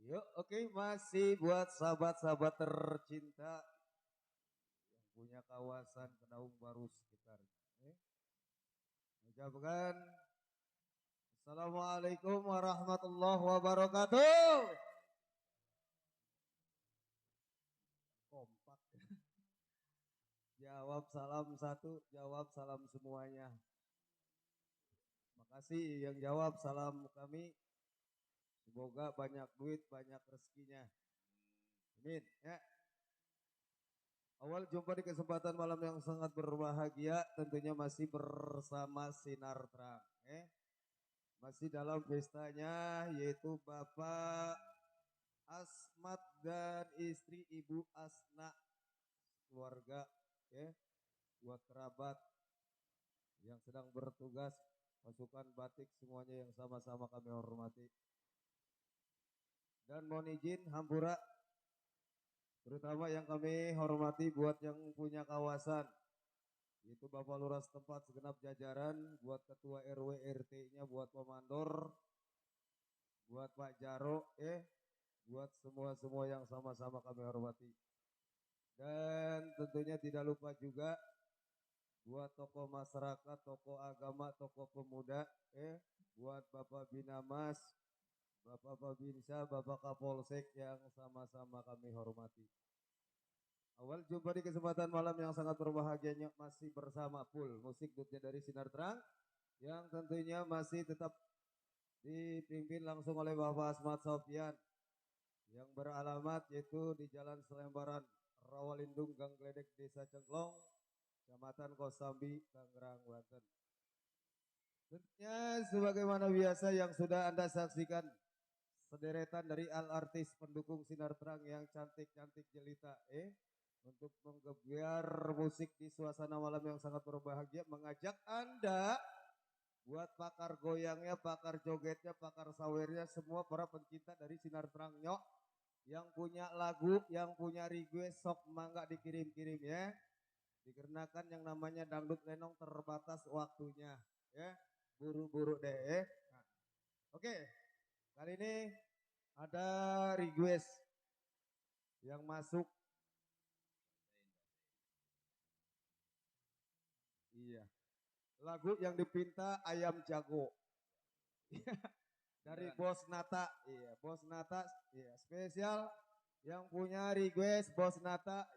Yuk, oke, masih buat sahabat-sahabat tercinta yang punya kawasan Kedaung Baru sekitarnya. Ucapkan Assalamualaikum warahmatullahi wabarakatuh. Kompak. Jawab salam satu, jawab salam semuanya. Makasih yang jawab salam kami. Semoga banyak duit, banyak rezekinya. Amin. Ya. Awal jumpa di kesempatan malam yang sangat berbahagia, tentunya masih bersama Sinar Terang. Masih dalam pestanya yaitu Bapak Asmat dan istri Ibu Asna, keluarga, buat kerabat yang sedang bertugas, pasukan batik semuanya yang sama-sama kami hormati. Dan mohon izin Hampura, terutama yang kami hormati buat yang punya kawasan, yaitu Bapak Lurah setempat segenap jajaran, buat Ketua RW RT-nya, buat Komandor, buat Pak Jaro, buat semua yang sama-sama kami hormati. Dan tentunya tidak lupa juga buat tokoh masyarakat, tokoh agama, tokoh pemuda, buat Bapak Binamas, Bapak Babinsa, Bapak Kapolsek yang sama-sama kami hormati. Awal jumpa di kesempatan malam yang sangat berbahagianya masih bersama full musik dutnya dari Sinar Terang yang tentunya masih tetap dipimpin langsung oleh Bapak Asmat Sofian yang beralamat yaitu di Jalan Selembaran, Rawalindung, Gang Gledek, Desa Cengklong, Kecamatan Kosambi, Tangerang, Banten. Tentunya sebagaimana biasa yang sudah Anda saksikan, sederetan dari artis pendukung Sinar Terang yang cantik-cantik jelita, untuk menggebiar musik di suasana malam yang sangat berbahagia, mengajak Anda buat pakar goyangnya, pakar jogetnya, pakar sawernya, semua para pencinta dari Sinar Terang nyok, yang punya lagu, yang punya request, sok mangga dikirim-kirim ya. Dikarenakan yang namanya dangdut lenong terbatas waktunya, ya. Buru-buru deh. Nah, oke. Kali ini ada request yang masuk. Iya. Lagu yang dipinta Ayam Jago. Dari Bos Nata. Iya, Bos Nata, iya, spesial yang punya request Bos Nata,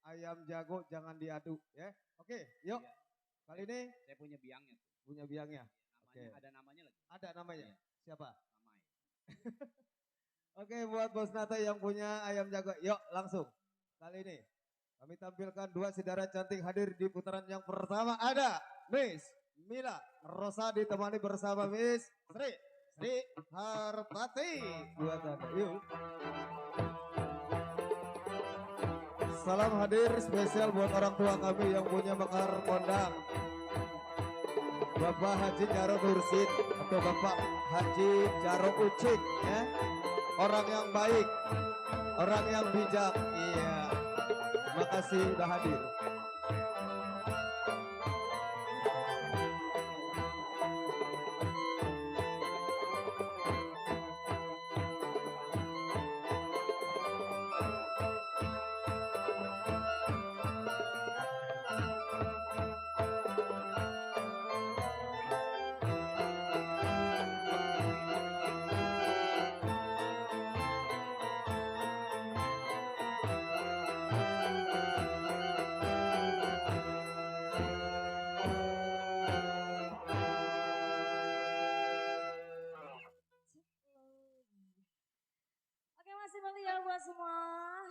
Ayam Jago jangan diadu, ya. Oke, yuk. Iya. Kali ini saya punya biangnya tuh. Punya biangnya. Namanya, ada namanya lagi. Ada namanya. Iya. Siapa? Ramai. Oke, buat Bos Nata yang punya Ayam Jago. Yuk, langsung. Kali ini kami tampilkan dua saudara cantik hadir di putaran yang pertama. Ada Miss Mila Rosa ditemani bersama Miss Sri Harpati. Buat Anda. Yuk. Salam hadir spesial buat orang tua kami yang punya mekar kondang. Bapak Haji Jaro Nursid atau Bapak Haji Jaro Ucik, ya. Orang yang baik, orang yang bijak. Iya. Makasih sudah hadir.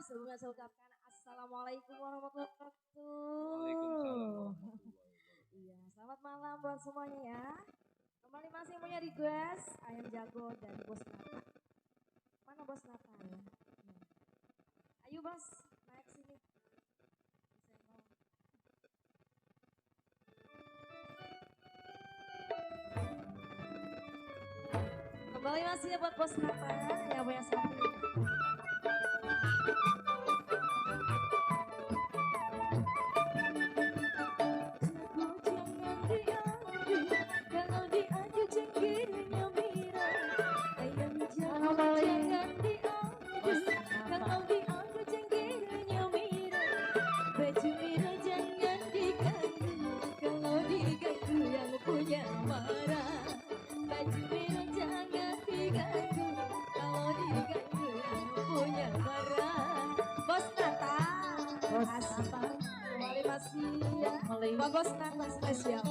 Sebelumnya saya ucapkan Assalamualaikum warahmatullahi wabarakatuh. Waalaikumsalam warahmatullahi wabarakatuh. Iya, selamat malam buat semuanya ya. Kembali masih punya request Ayam Jago dan Bos Nata. Mana Bos Nata ya? Ayo Bos, naik sini. Kembali masih ya buat Bos Nata yang punya satu. Jangan diadu Melih. Pak Bos Nata spesial.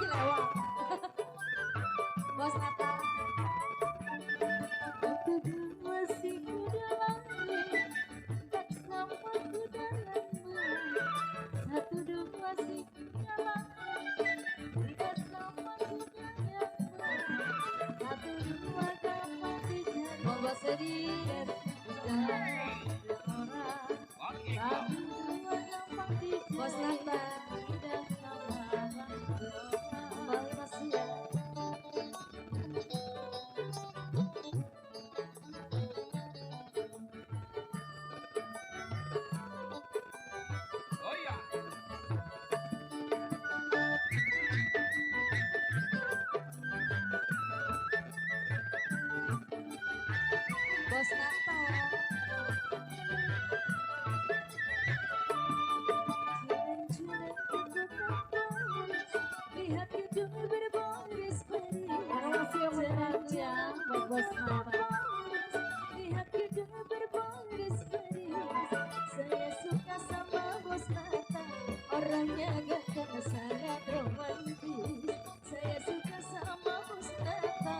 Ih, lewat. Bos Nata. Satu dua masih ku dalamnya, tak sampai ku dalammu. Satu dua masih ku dalamnya, tidak sampai ku dalammu. Satu dua gampang dijadi. Monggo sedih. Orang. Oke, go. Satu dua gampang dijadi. Bos Nata. Tidak sama Kembali masih ya. Oh ya. Bos Nata. Lihat gedung berbaris-baris. Terima kasih yang berbahagia buat Bos Nata. Lihat gedung berbaris-baris. Saya suka sama Bos Nata. Orangnya ganteng sangat romantis. Saya suka sama Bos Nata.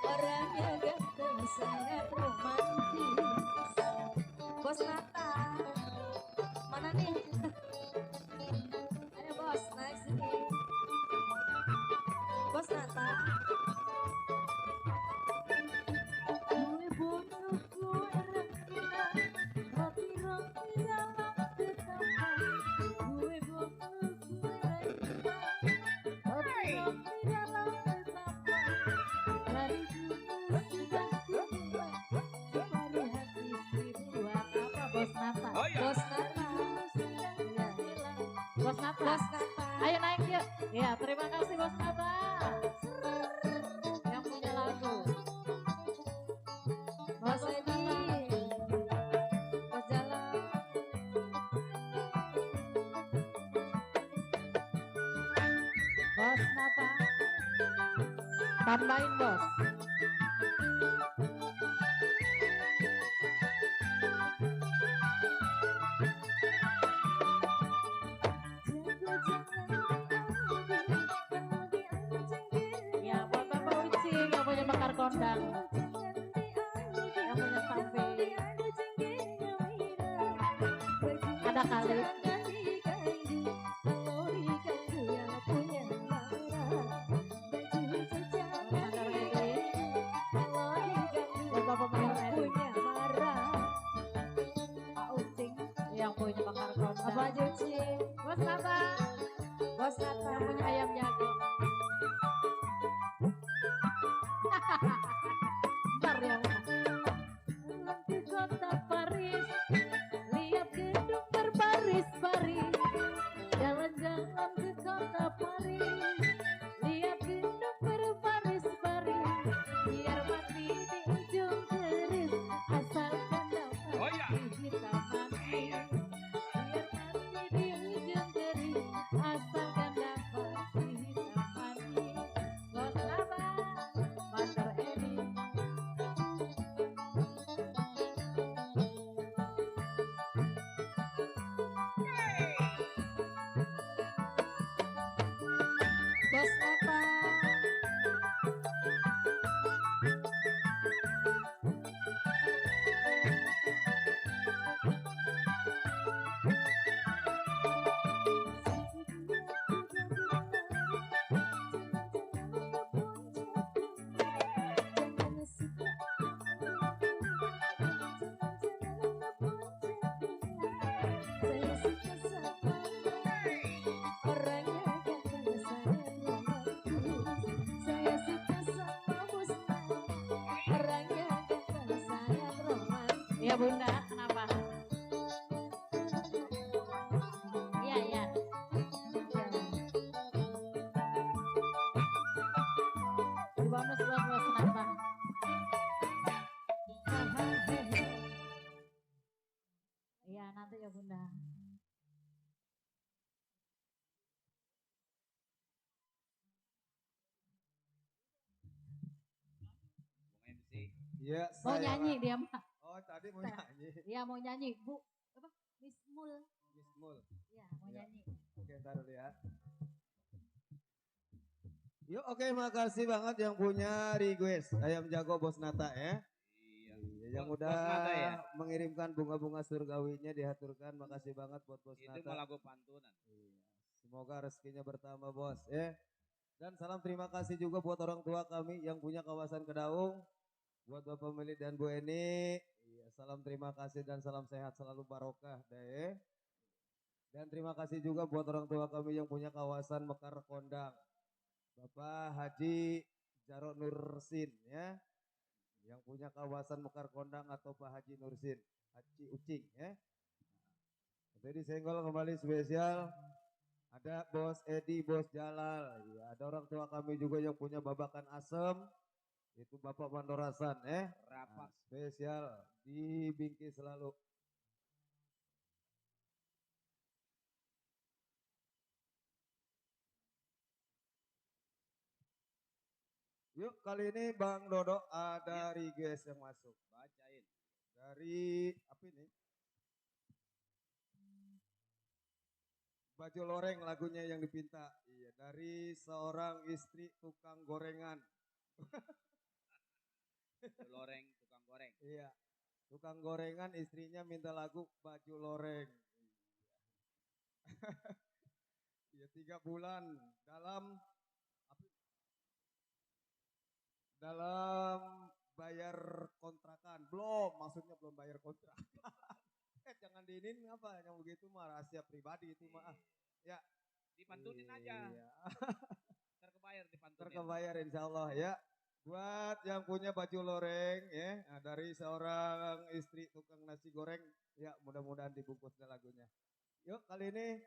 Orangnya ganteng sangat romantis. Bos Nata. Mana nih? Ayo bos, naik sini. Bos Nata. Gue bunuh gue rengginang, tapi rengginang betapa. Gue bunuh gue rengginang, tapi rengginang betapa. Dari dulu sudah kubilang, dari hati buat apa Bos Nata? Oh ya. Bos Nata. Sudah bilang, Bos Nata. Bos Nata. Ayo naik yuk. Ya, terima kasih Bos Nata. Yang punya lagu. Bos Edi. Bos Jalan. Bos Nata. Tambahin Bos. Ya, buat Bapak Ucing yang punya bakar kondang. Yang punya sampai. Ada kali. Buat Bapak Mayor Edi. Pak Ucing yang punya bakar kondang. Apa Juci? Bos Nata. Bos Nata. Yang punya ayam jago. Ntar ya Bang. Di kota Paris, lihat gedung berbaris-baris. Jalan-jalan ke kota Paris, lihat gedung berbaris-baris. Biar mati di ujung keris, asalkan dapat Oh ya. kita mati. Biar mati di ujung keris, asalkan dapat kita mati. Bos Nata, Master Edi. Bos Nata. Saya suka sama orangnya ganteng sangat romantis. Saya suka sama Bos Nata. Orangnya ganteng sangat romantis. Iya Bunda, kenapa? Iya, iya. Bonus buat Bos Nata. Iya, nanti ya Bunda. Bung MC. Iya, Mau saya. nyanyi dia mah. Oh, tadi mau nyanyi. Iya mau nyanyi. Bu, apa? Miss Mul. Miss Mul. Ya, mau Ya. nyanyi. Oke, taruh ya. Yuk, oke, makasih banget yang punya request Ayam Jago Bos Nata ya. Iya. Yang Bos udah Nata ya. mengirimkan bunga-bunga surgawinya dihaturkan. Makasih banget buat Bos Itu Nata. mau lagu pantunan. Iya. Semoga rezekinya bertambah bos ya. Dan salam terima kasih juga buat orang tua kami yang punya kawasan Kedaung. Buat Bapak Meli dan Bu Eni. Iya, salam terima kasih dan salam sehat selalu barokah deh. Dan terima kasih juga buat orang tua kami yang punya kawasan Mekar Kondang. Bapak Haji Jarot Nursin ya. Yang punya kawasan Mekar Kondang atau Pak Haji Nursin. Haji Ucing ya. Jadi senggol kembali spesial. Ada Bos Edi, Bos Jalal. Ya, ada orang tua kami juga yang punya babakan asem. Itu Bapak Mandorasan Rapat. spesial di Bingki selalu. Yuk kali ini Bang Dodo ada request yang masuk. Bacain. Dari apa ini? Baju loreng lagunya yang dipinta. Iya, dari seorang istri tukang gorengan. Loreng tukang goreng. Iya. Tukang gorengan istrinya minta lagu baju loreng. Iya 3 bulan dalam dalam bayar kontrakan. Belum, maksudnya belum bayar kontrakan. Jangan diinin apa yang begitu mah rahasia pribadi itu mah. Ya, Dipantunin aja. iya. Terkebayar dipantunin. Terkebayar insya Allah ya. Buat yang punya baju loreng ya, nah, dari seorang istri tukang nasi goreng, ya mudah-mudahan dibungkusnya lagunya. Yuk kali ini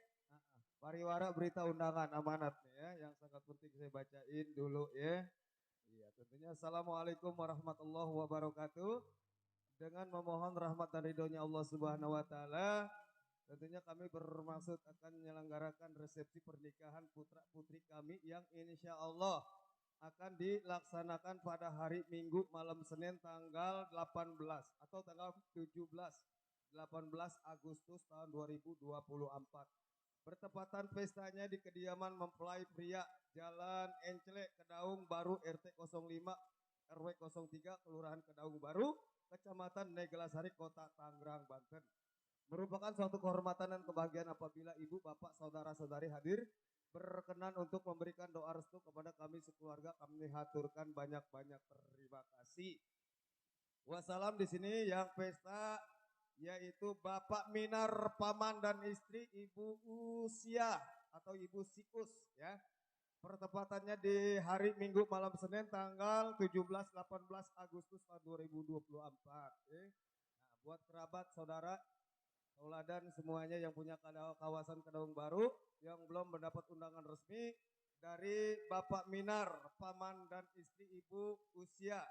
pariwara berita undangan amanat nih ya, yang sangat penting saya bacain dulu ya. Iya tentunya Assalamualaikum warahmatullahi wabarakatuh. Dengan memohon rahmat dan ridhonya Allah Subhanahu Wa Taala, tentunya kami bermaksud akan menyelenggarakan resepsi pernikahan putra putri kami yang insya Allah akan dilaksanakan pada hari Minggu malam Senin tanggal 18 atau tanggal 18 Agustus tahun 2024. Bertepatan pestanya di kediaman mempelai pria Jalan Encele, Kedaung Baru, RT 05, RW 03, Kelurahan Kedaung Baru, Kecamatan Neglasari, Kota Tangerang, Banten. Merupakan suatu kehormatan dan kebahagiaan apabila ibu, bapak, saudara-saudari hadir berkenan untuk memberikan doa restu kepada kami sekeluarga. Kami haturkan banyak-banyak terima kasih. Wassalam di sini yang pesta yaitu Bapak Minar, paman dan istri Ibu Usia atau Ibu Sikus ya. Pertepatannya di hari Minggu malam Senin tanggal 17-18 Agustus tahun 2024. Nah, buat kerabat, saudara, tauladan semuanya yang punya kawasan Kedaung Baru yang belum mendapat undangan resmi dari Bapak Minar, paman dan istri Ibu Usia.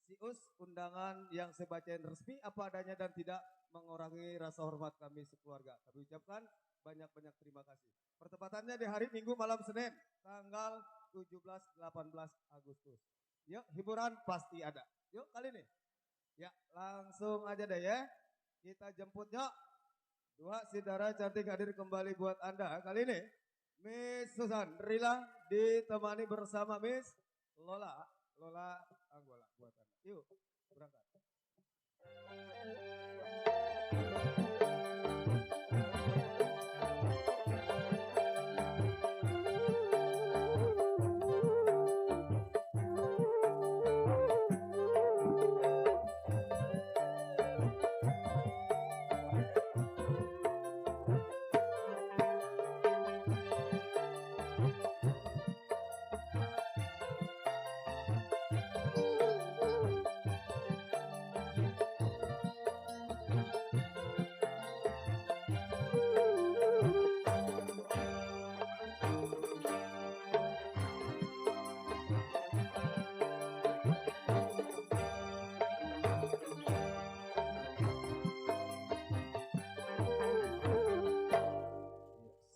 Sius, undangan yang saya bacain resmi apa adanya dan tidak mengurangi rasa hormat kami sekeluarga. Kami ucapkan banyak-banyak terima kasih. Pertepatannya di hari Minggu malam Senin tanggal 17-18 Agustus. Yuk, hiburan pasti ada. Yuk kali ini. Ya, langsung aja deh ya. Kita jemput yuk. Dua saudara cantik hadir kembali buat Anda kali ini. Miss Susan Rila ditemani bersama Miss Lola. Lola Anggola buat Anda. Yuk, berangkat.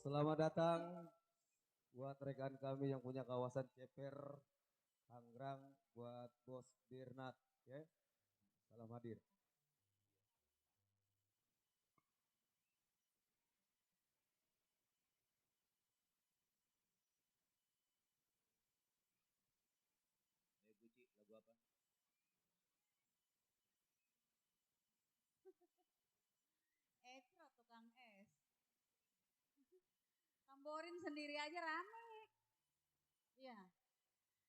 Selamat datang buat rekan kami yang punya kawasan Ceper, Tangerang, buat Bos Dirnat, ya. Salam hadir. ngeborin sendiri aja rame. Iya.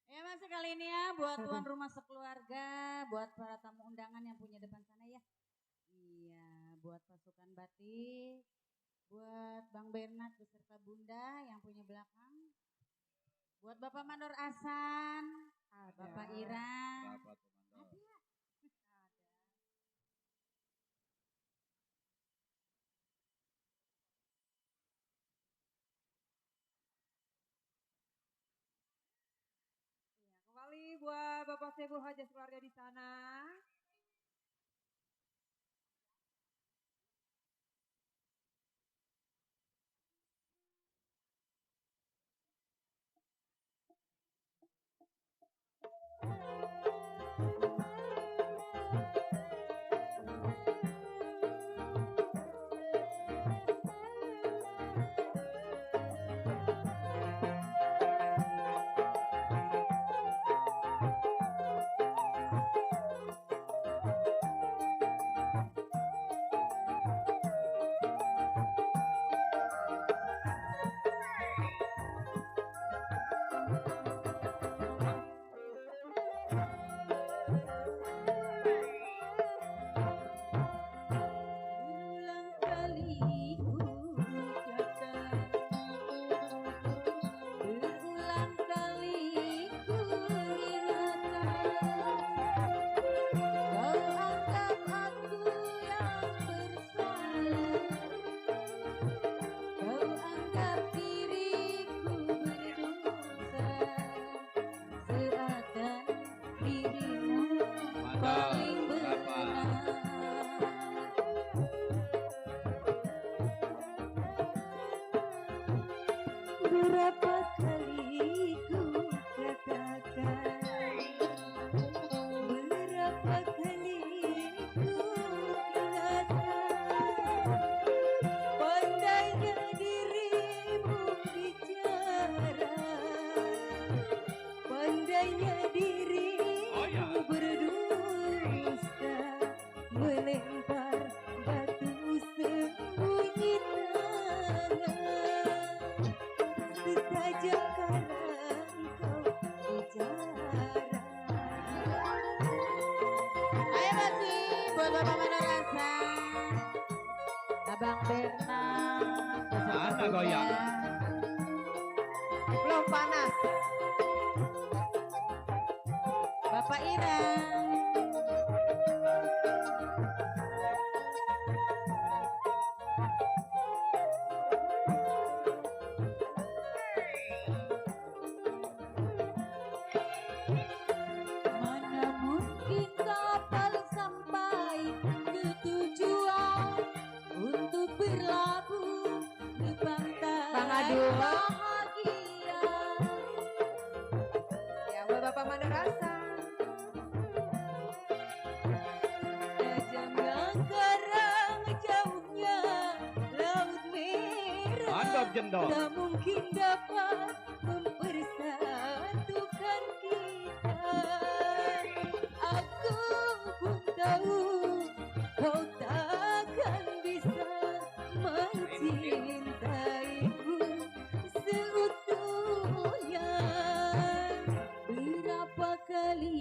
Ya masih kali ini ya buat tuan rumah sekeluarga, buat para tamu undangan yang punya depan sana ya. Iya, buat pasukan batik, buat Bang Bernard beserta Bunda yang punya belakang. Buat Bapak Mandor Asan, Bapak Ira. Dapat komando. Ada. Kembali buat Bapak Sebul Hajat keluarga di sana. Berulang kali ku katakan, berulang kali ku ingatkan, kau anggap aku yang bersalah, kau anggap diriku berdosa, seakan dirimu paling benar. Berapa kali ku katakan, berapa kali ku ingatkan, pandainya dirimu bicara, pandainya dirimu berdusta, melempar batu sembunyi tangan. Setajam karang kau bicara. Ayo masih buat Bapak Madarasa, Abang Bernard, Mana goyang? Belum panas. Bapak Ira. Mana mungkin kapal sampai ke tujuan untuk berlabuh di pantai Bang Adul. bahagia. Ya buat Bapak Madarasa. Tajamnya karang jauhnya laut merah, Mantap jendol. tak mungkin dapat mempersatukan kita. Aku pun tahu kau takkan bisa mencintaiku seutuhnya. Berapa kali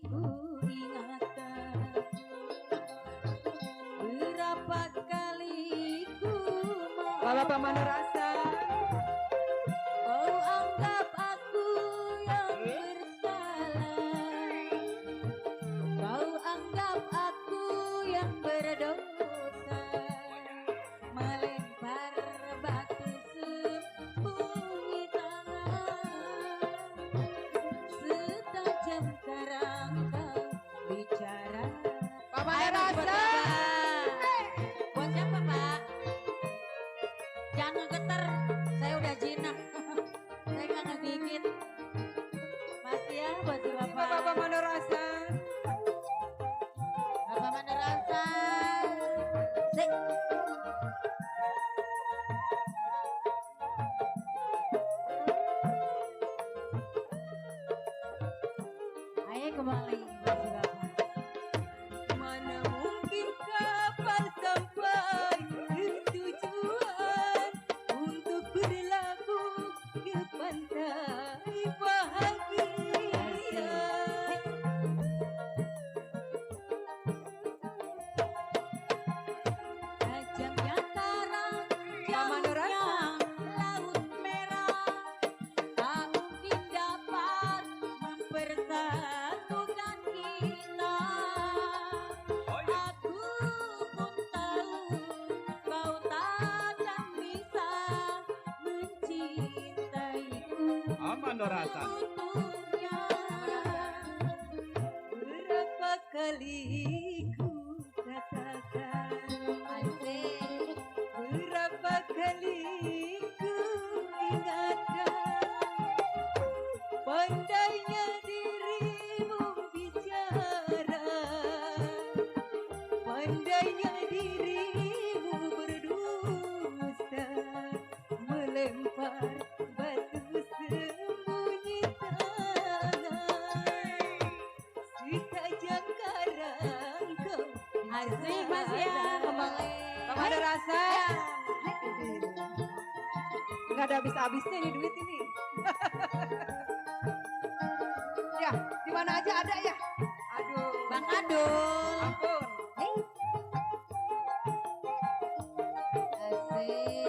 ku ingatkan, berapa kali ku Bapak Madarasa. kau anggap aku yang bersalah, kau anggap aku yang berdosa, melempar batu sembunyi tangan. Setajam karang kau bicara. Bapak Ayo, Mas, buat Madarasa. Bapak. Buat siapa, Pak? Jangan getar, saya udah jinak. Saya nggak ngegigit. Masih ya buat si Bapak. Bapak Madarasa. Bapak Madarasa. Sik. Ayo kembali buat si Bapak. Mana mungkin kapal sampai ke tujuan untuk berlabuh Mandor Hasan. seutuhnya. Berapa kali ku katakan, Asik. berapa kali ku ingatkan, pandainya dirimu bicara, pandainya dirimu berdusta, melempar batu sembunyi tangan, setajam karang kau. Asik Mas ya, kembali. Mama ada rasa. Nggak ada habis-habisnya nih duit ini. Ya, di mana aja ada ya. Aduh. Bang Adul. Ampun. Asik.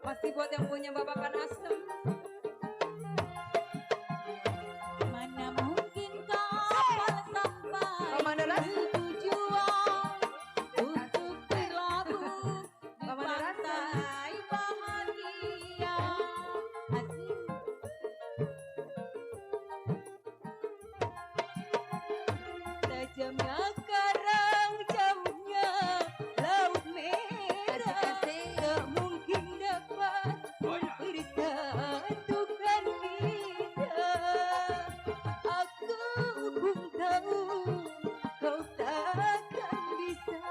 Masih buat yang punya babakan asem. Mana mungkin kapal sampai Mama ada rasa. tujuan untuk berlabuh di Mama ada rasa. pantai bahagia. Asik. Tajamnya karang, jauhnya laut merah. Asik. Tak mungkin dapat Oh ya. bersatukan kita. Aku pun tahu kau takkan bisa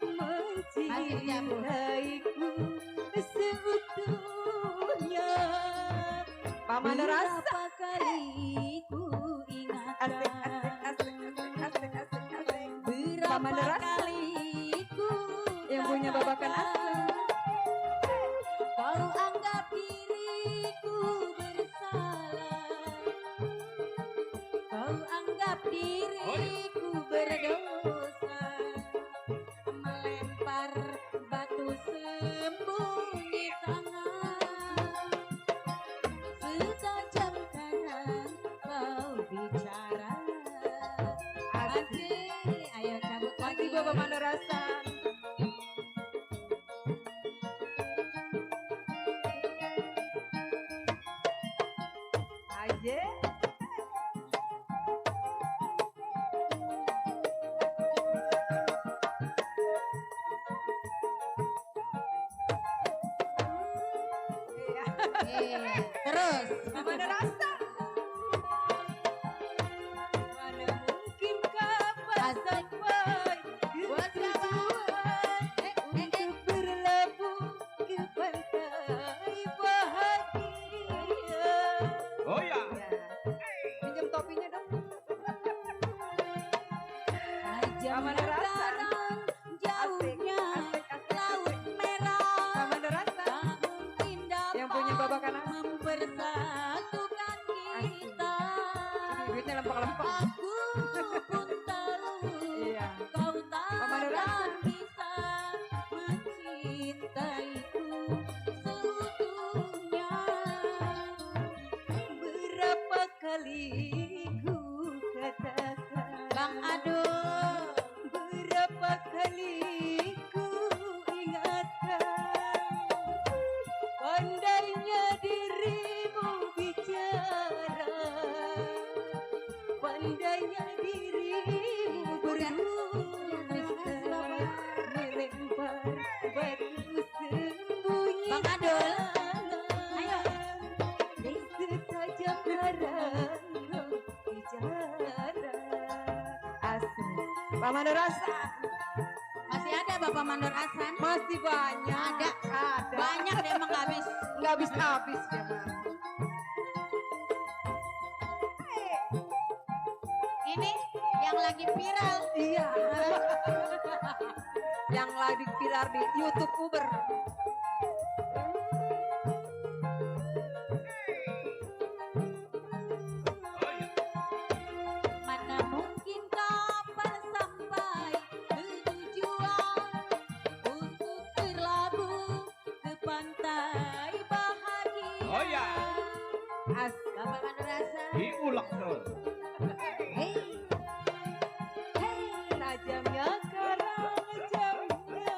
mencintaiku seutuhnya. Paman rasa. Berapa kali ku ingatkan. Paman Berapa rasa. kali ku Yang punya babakan katakan, kau anggap diriku bersalah, kau anggap diriku berdosa, melempar batu sembunyi tangan, setajam karang kau bicara. Asik, ayo cabut lagi. Masih bawa mana rasa. Aja. Iya. Terus, Mama ada rasa. Mana mungkin kapan Asik. sampai ke Buat siapa? tujuan untuk berlabuh ke pantai bahagia. Oh ya. Ya. Pinjam topinya dong. tajam Mama ada rasa. sekarang jauhnya laut merah. Mama ada rasa. Tak mungkin Yang punya dapat babakan asam. mempersatukan kita. Duitnya lempeng-lempeng. Aku pun tahu Iya. kau Mama ada rasa. takkan bisa mencintaiku seutuhnya. Berapa kali ku katakan. Bang Adul, Berapa kali ku ingatkan, pandainya dirimu bicara, pandainya dirimu berdusta, melempar batu sembunyi Bang Adul. Ayo. setajam karang kau bicara. Asli Paman ada rasa. Masih ada Bapak Mandor Hasan? Masih banyak. Ada. Banyak deh emang gak habis. Nggak habis-habis dia mah. Ini yang lagi viral. Iya. Yang lagi viral di YouTube Uber. Oh ya. Mana mungkin kapal sampai ke tujuan untuk berlabuh ke pantai bahagia. Oh ya. As Bapak Mandor Hasan. Diulek tuh. Hey, tajamnya karang, jauhnya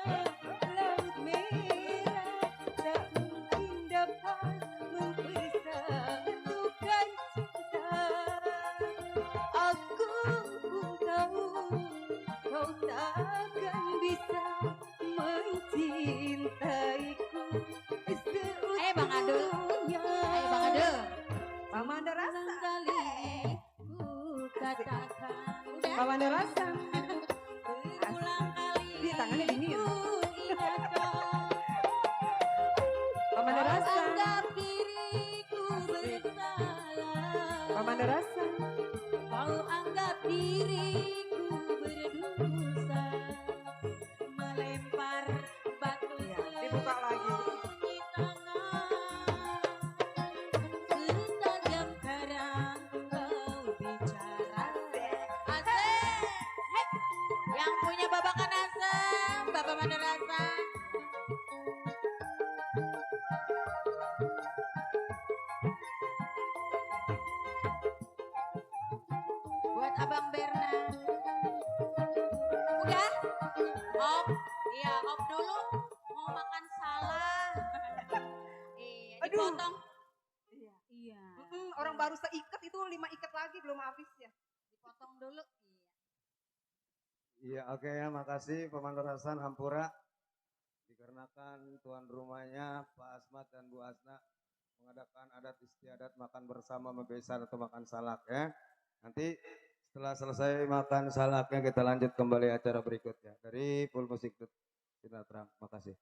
kau takkan bisa mencintaiku. Ayo Bang Adul. Ayo Bang Adul. Mama ada rasa. Kali ku katakan. Udah. Mama ada rasa. Berulang kali. Di tangannya dingin. ku ingatkan. Mama ada rasa. Anggap diriku bersalah. Mama ada rasa. Kau anggap diriku berdosa. Melempar batu Ya, dibuka lagi. di tangan. Setajam karang kau bicara. Asik. Hei. Yang punya babakan asam, Bapak Madarasa. Buat Abang Berna. Udah? Op, iya op dulu. Mau makan salah. Iya, Aduh. dipotong. Iya. Iya. Orang baru seikat itu 5 ikat lagi belum habis ya. Dipotong dulu. Iya. Iya, oke ya, makasih Pemandu Hasan Hampura. Dikarenakan tuan rumahnya Pak Asmat dan Bu Asna mengadakan adat istiadat makan bersama membesar atau makan salak ya. Nanti setelah selesai makan salaknya kita lanjut kembali acara berikutnya dari Full Musik Sinatra. Makasih.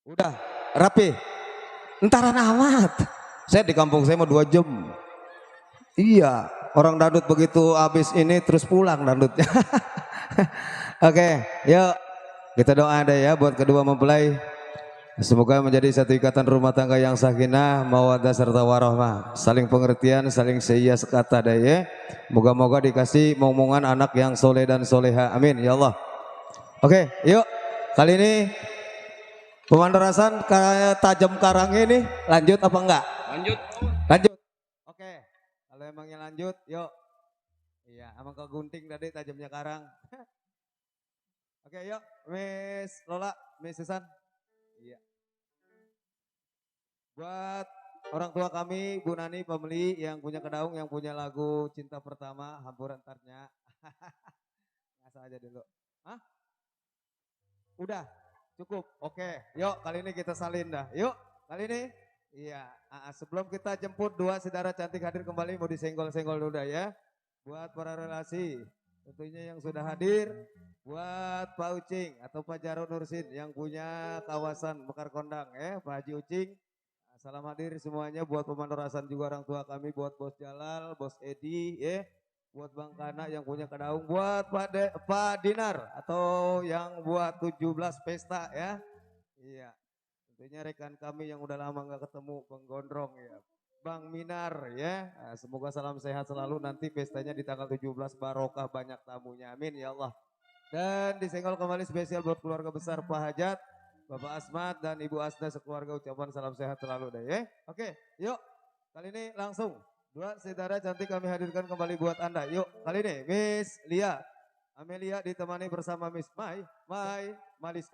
Udah, rapi. Entaran amat. Saya di kampung saya mau 2 jam. Iya, orang dangdut begitu habis ini terus pulang dangdutnya. Oke, yuk kita doa deh ya buat kedua mempelai. Semoga menjadi satu ikatan rumah tangga yang sakinah, mawaddah serta warahmah. Saling pengertian, saling seia sekata deh ya. Moga-moga dikasih momongan anak yang soleh dan soleha. Amin ya Allah. Oke, yuk. Kali ini pemandarasan kayak tajam karang ini lanjut apa enggak? Lanjut. Lanjut. Oke. Kalau emangnya lanjut, yuk. Iya, emang ke gunting tadi tajamnya karang. Oke, yuk. Miss Lola, Miss Susan. Iya. Buat orang tua kami, Bu Nani, pembeli yang punya kedaung, yang punya lagu Cinta Pertama, Hampuran Tarnya. Ngasah aja dulu. Hah? Udah. Cukup. Oke. Yuk kali ini kita salin dah. Yuk kali ini. Iya. Sebelum kita jemput dua saudara cantik hadir kembali mau disenggol-senggol dulu dah ya. Buat para relasi tentunya yang sudah hadir. Buat Pak Ucing atau Pak Jarod Nursin yang punya kawasan Mekar Kondang ya. Pak Haji Ucing. Salam hadir semuanya buat Pemandu Rasan juga orang tua kami. Buat Bos Jalal, Bos Edi ya. Buat Bang Kana yang punya Kedaung, buat Pak Dinar atau yang buat 17 pesta ya. Iya. Tentunya rekan kami yang udah lama nggak ketemu penggondrong ya. Bang Minar ya. Nah, semoga salam sehat selalu nanti pestanya di tanggal 17 barokah banyak tamunya. Amin ya Allah. Dan disenggol kembali spesial buat keluarga besar Pak Hajat, Bapak Asmat dan Ibu Asda sekeluarga ucapan salam sehat selalu deh ya. Oke, yuk. Kali ini langsung dua saudara cantik kami hadirkan kembali buat Anda. Yuk, kali ini Miss Lia Amelia ditemani bersama Miss Mai Malis.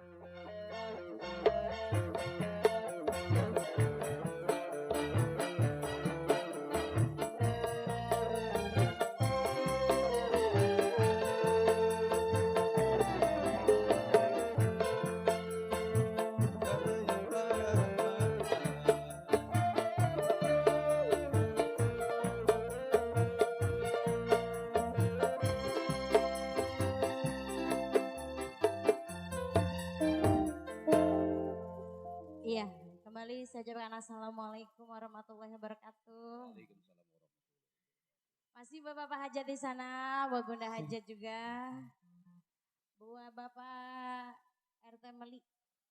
Iya, kembali saya ucapkan assalamualaikum warahmatullahi wabarakatuh. Masih bapak-bapak hajat di sana, buat bunda hajat juga, buat bapak RT Meli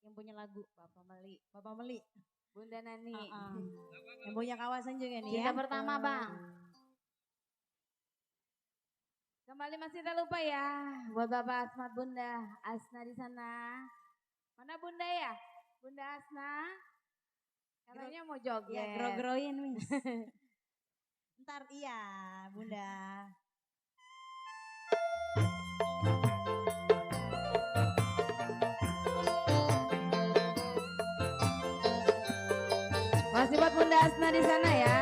yang punya lagu bapak Meli, Bunda Nani. yang punya kawasan juga nih Cinta ya. pertama bang. Kembali masih tak lupa ya buat Bapak Asmat Bunda Asna di sana. Mana Bunda ya? Bunda Asna. Katanya mau joget. Ya gro-groin Miss. Ntar iya bunda. Masih buat Bunda Asna di sana ya.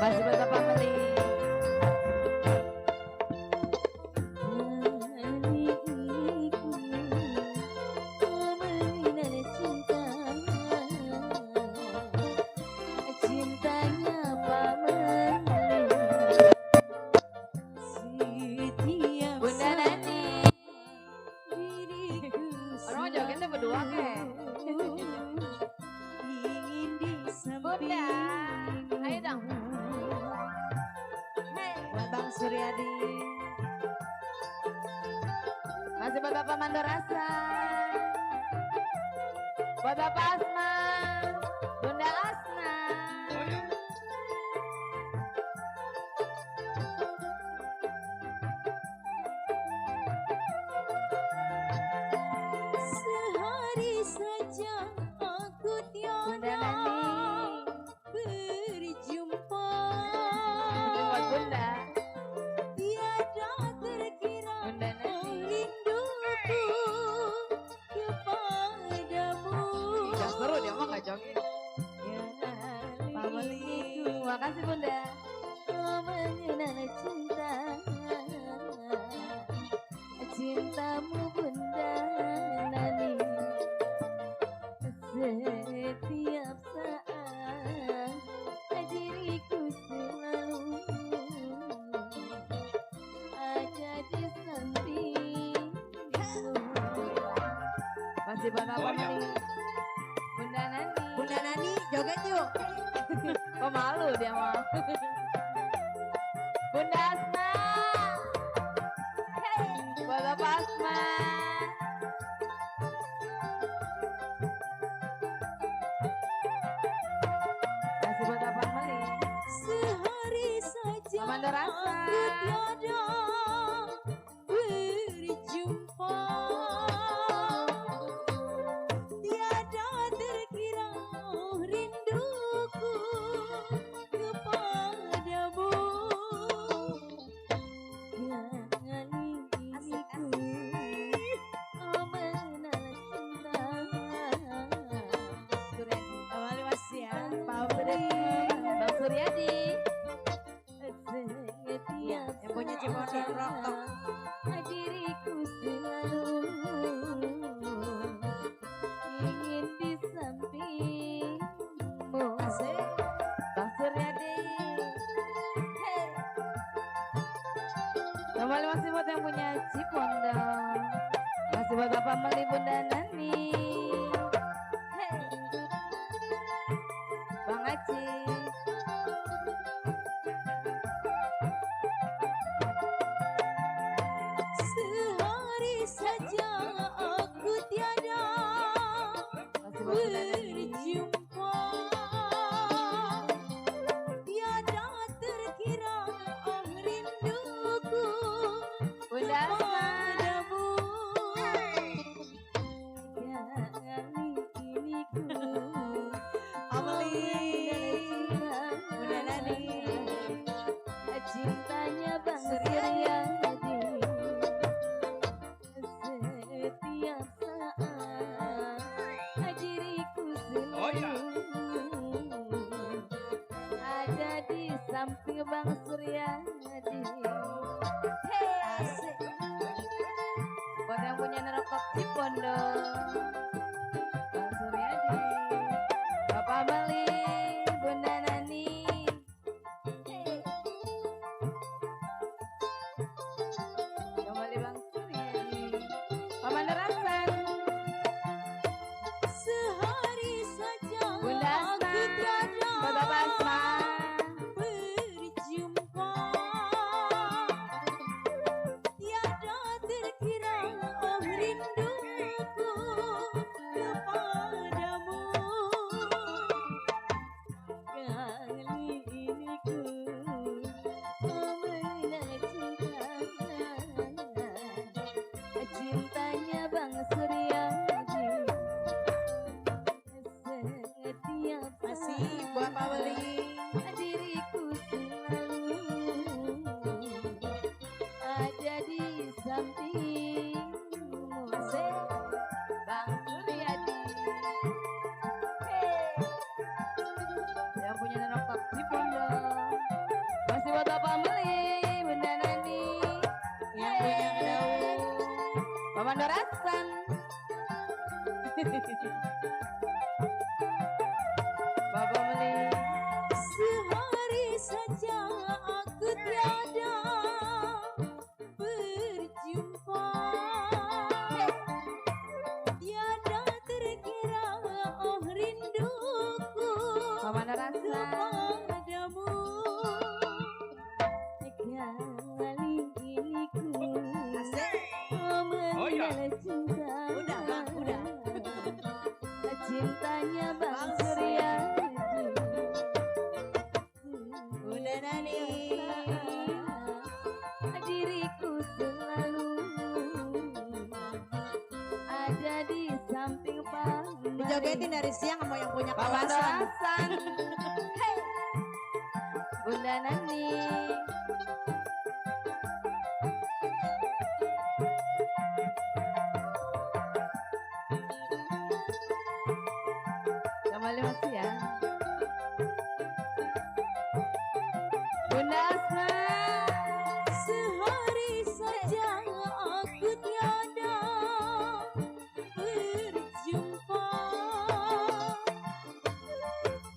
Masih buat Bapak Meli. Cintanya Pak Meli. Bunda Nani. Orang mau joget tuh berdua ke? Bunda, ayo dong. Buat Bang Suryadi. Masih buat Bapak Mandorasa. Buat Bapak Asma. Bunda Asna. Oh ya. Sehari saja aku Bunda tiada Nani. berjumpa. Ini buat Bunda. Tiada terkira Bunda Nani. rinduku kepadamu. Gak seru dia mah gak joget. Pak Meli. Makasih Bunda. Mengenal cinta, cintamu Bunda Nani. Setiap saat diriku selalu ada di sampingmu. Masih buat Bapak Oh, iya. Meli. Bunda Nani. Bunda Nani joget yuk. Kok malu dia mah. Bunda Asma. Hey, buat Bapak Asma. Masih buat Bapak Meli. Sehari saja Mama Dorasa. aku tiada berjumpa. Tiada terkira rinduku kepadamu. Kali diriku mengenal cinta, Kembali masih buat yang punya Cipondo. Masih buat Bapak Meli Bunda Nani. Hey. Bang Aci. Sehari saja aku tiada Masih buat Bunda Nani. berjumpa, tiada terkira rinduku Bunda Asma. padamu. Kali ini ku Bunda Nani, Cintanya Bang Surya. Suryadi. Setiap saat diriku Oh, ya. selalu ada di samping Bang Suryadi. Hey, asik. Buat yang punya nerokok Cipondo, Bang Suryadi, Bapak Meli, Bunda Nani. Hey. Kembali Bang Suryadi, Paman Derasan, sehari saja Bunda Asma, aku tiada Buat Bapak Asma. berjumpa, tiada terkira rinduku kepadamu. Kali ini ku mengenal Cintanya Bang Suryadi. Setiap masih buat Pak Weli. diriku selalu ada di sampingmu. Asik. Bang Suryadi. Hey. Yang punya nerokok di pondok. Masih buat Bapak Meli, Bunda Nani. Yang punya daun. Paman Dorasan. Bapak Meli. Sehari saja aku tiada berjumpa, tiada terkira rinduku Paman Dorasan. kepadamu. Kali ini ku Oh, ya. mengenal cinta. Udah, Bang, udah. Cintanya Bang Bang Suryadi. Bunda Nani. Diriku selalu ada di samping Bang Dijogetin dari siang sama yang punya Paman kawasan. Dorasan. Hey. Bunda Nani. Kembali masih ya. Bunda Asma. Sehari saja aku tiada berjumpa,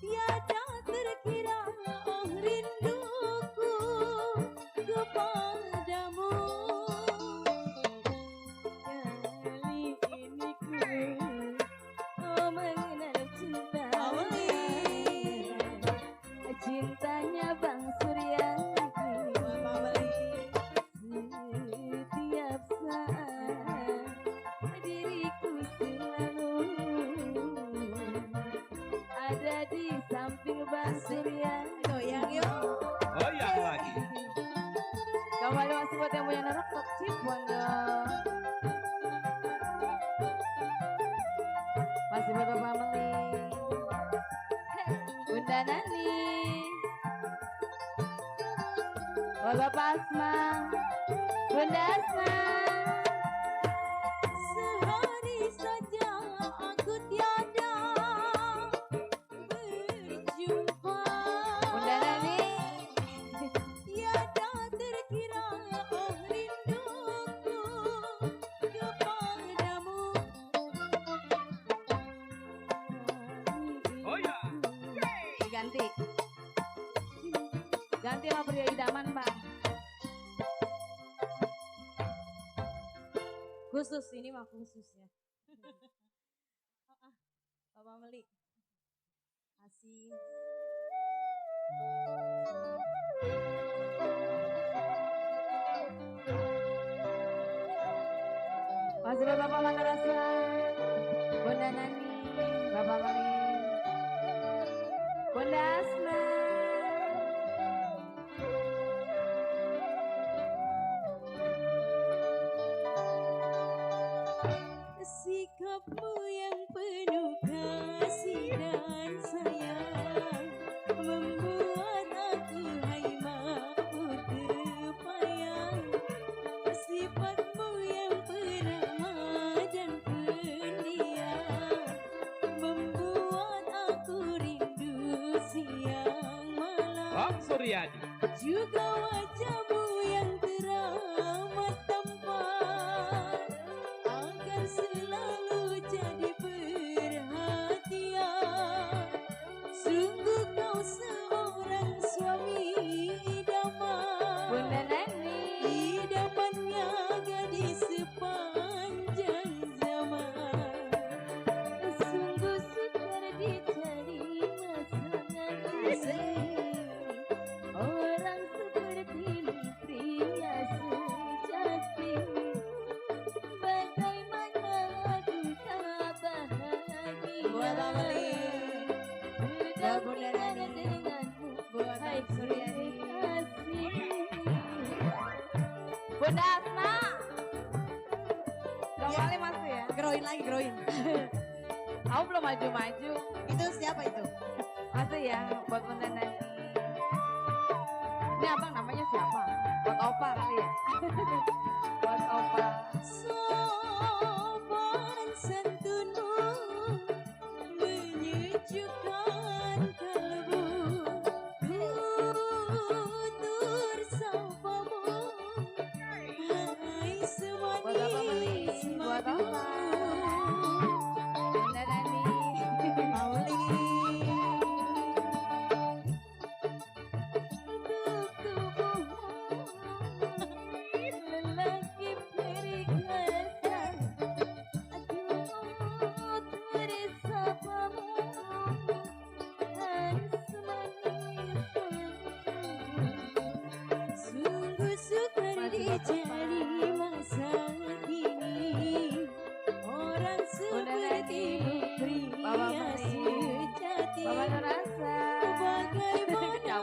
tiada terkira rinduku kepadamu. Kali ini ku mengenal cinta. Awali. Cintanya Bang Suryadi. Bapak Weli. Setiap saat diriku selalu ada di samping Bang Suryadi. Goyang yuk. Goyang lagi. Kembali masih buat yang punya nerokok Cipondo. Masih buat Bapak Meli, Bunda Nani, buat Bapak Asma, Bunda Asma. Sehari saja aku tiada berjumpa, Bunda Nani. tiada terkira rinduku kepadamu. Oh, ya. Diganti. Ganti sama pria idaman Bang. Khusus, ini mah khusus ya. Bapak Meli. Kasih. Masih Bapak Mandarasa, Bunda Nani, Bapak Meli, Bunda Asna. Sikapmu yang penuh kasih dan sayang membuat aku hai mabuk terpayang. Sifatmu yang peramah dan pendiam membuat aku rindu siang malam. Bang Suryadi. Juga wajahmu yang teramat tampan akan selalu jadi perhatian. Sungguh kau seorang suami idaman, Bunda Nani. idamannya gadis sepanjang zaman. Sungguh sukar dicari pasangan asing. Orang sepertimu pria sejati. Bagaimana aku tak bahagia. Buat Ameli. Buat Bunda Nani. Denganmu, Buat hai Bang Suryadi. kekasih. Bunda Asna. Kembali masih ya. Groin lagi, groin. Aku belum maju-maju. Itu siapa itu? Masih ya, buat Bunda Nani. Ini abang namanya siapa? Buat Opa kali ya? Buat Opa. Sopan santunmu menyejukkan kalbu. Tutur sapamu, hai Buat apa Meli? semanis Buat madu. apa? Bunda Nani. Mauli. Untuk tubuhmu, lelaki perikatan. Aduh, tersapamu, dan semanis madu. Sungguh sukar dicari masa kini. Orang sepertimu Bapak pria Meli. sejati. Bapak Nurasa. Bagaimana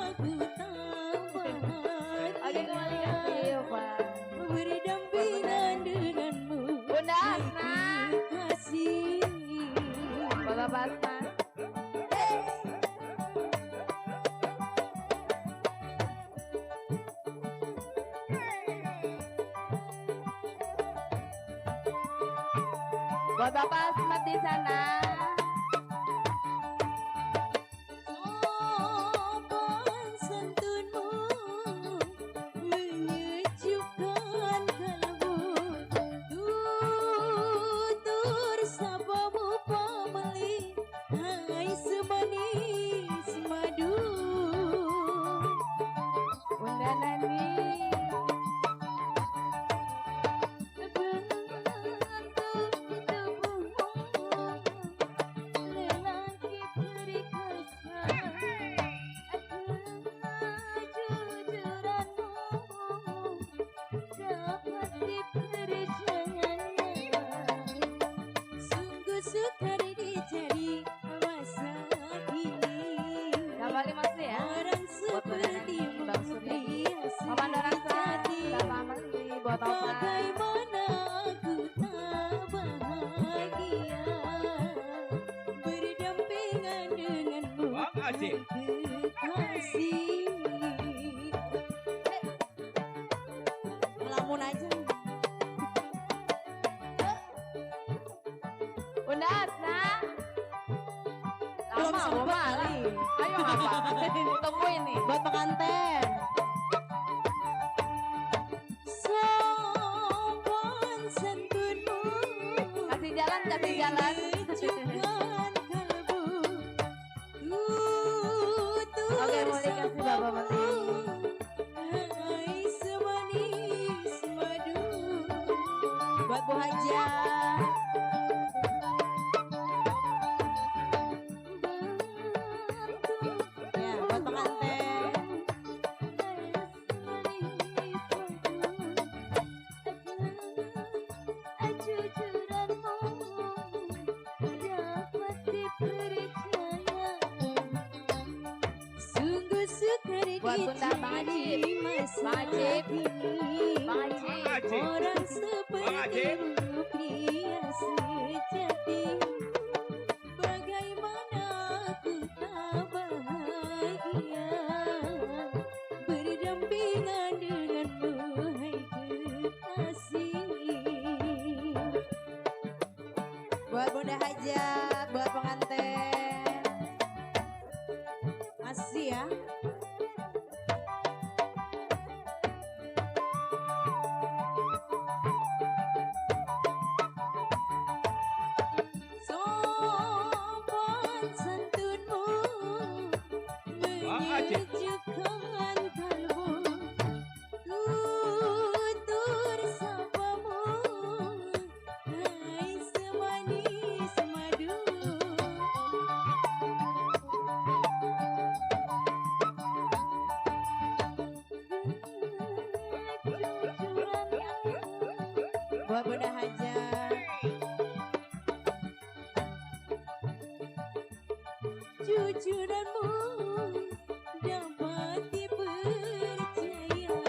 aku tak Oke, kembali bahagia kasih Opa. berdampingan denganmu, Bunda hai Asna. kekasih. Buat Bapak Asna. Buat Bapak Asmat di sana. Sopan santunmu menyejukkan kalbu. Tutur sapamu pameli, hai semanis madu. Bunda Nani. Sukar dicari masa kini. Kembali masih ya. Orang Buat Bunda Nani, sepertimu Bang Suryadi. pria Mama Nurasa. sejati. Bapak Meli. Buat Opa. Bagaimana aku tak bahagia berdampingan denganmu, Bang Aceh. kekasih. Ngelamun aja. Bunda Asna. Belum Lama sempat Oma. kali. Ayo ngapa? Tungguin nih. Buat pengantin. Sopan santunmu Kasih jalan, kasih jalan. menyejukkan kalbu. Oke, boleh kasih Bapak Meli. Hai semanis madu. Buat Bu Buat Bunda Bang Ajib. Bang Ajib. Bang Ajib. Ajib. Orang Bang Ajib. sepertimu pria sejati, bagaimana aku tak bahagia berdampingan denganmu, hai kekasih. Buat Bunda Hajat, buat pengantin, masih ya. Sopan santunmu Bang Ajib. menyejukkan kalbu, tutur sapamu, hai semanis madu. Buat Bunda Hajar, jujuranmu dapat dipercaya,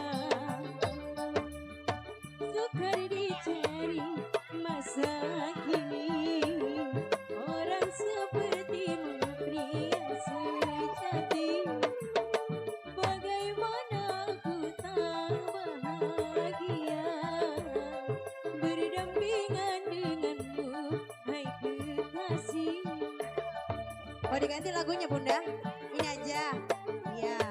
sukar dicari masa kini, orang sepertimu pria sejati, bagaimana aku tak bahagia berdampingan denganmu, hai kekasih. Oh, diganti lagunya Bunda. Ini aja. Iya.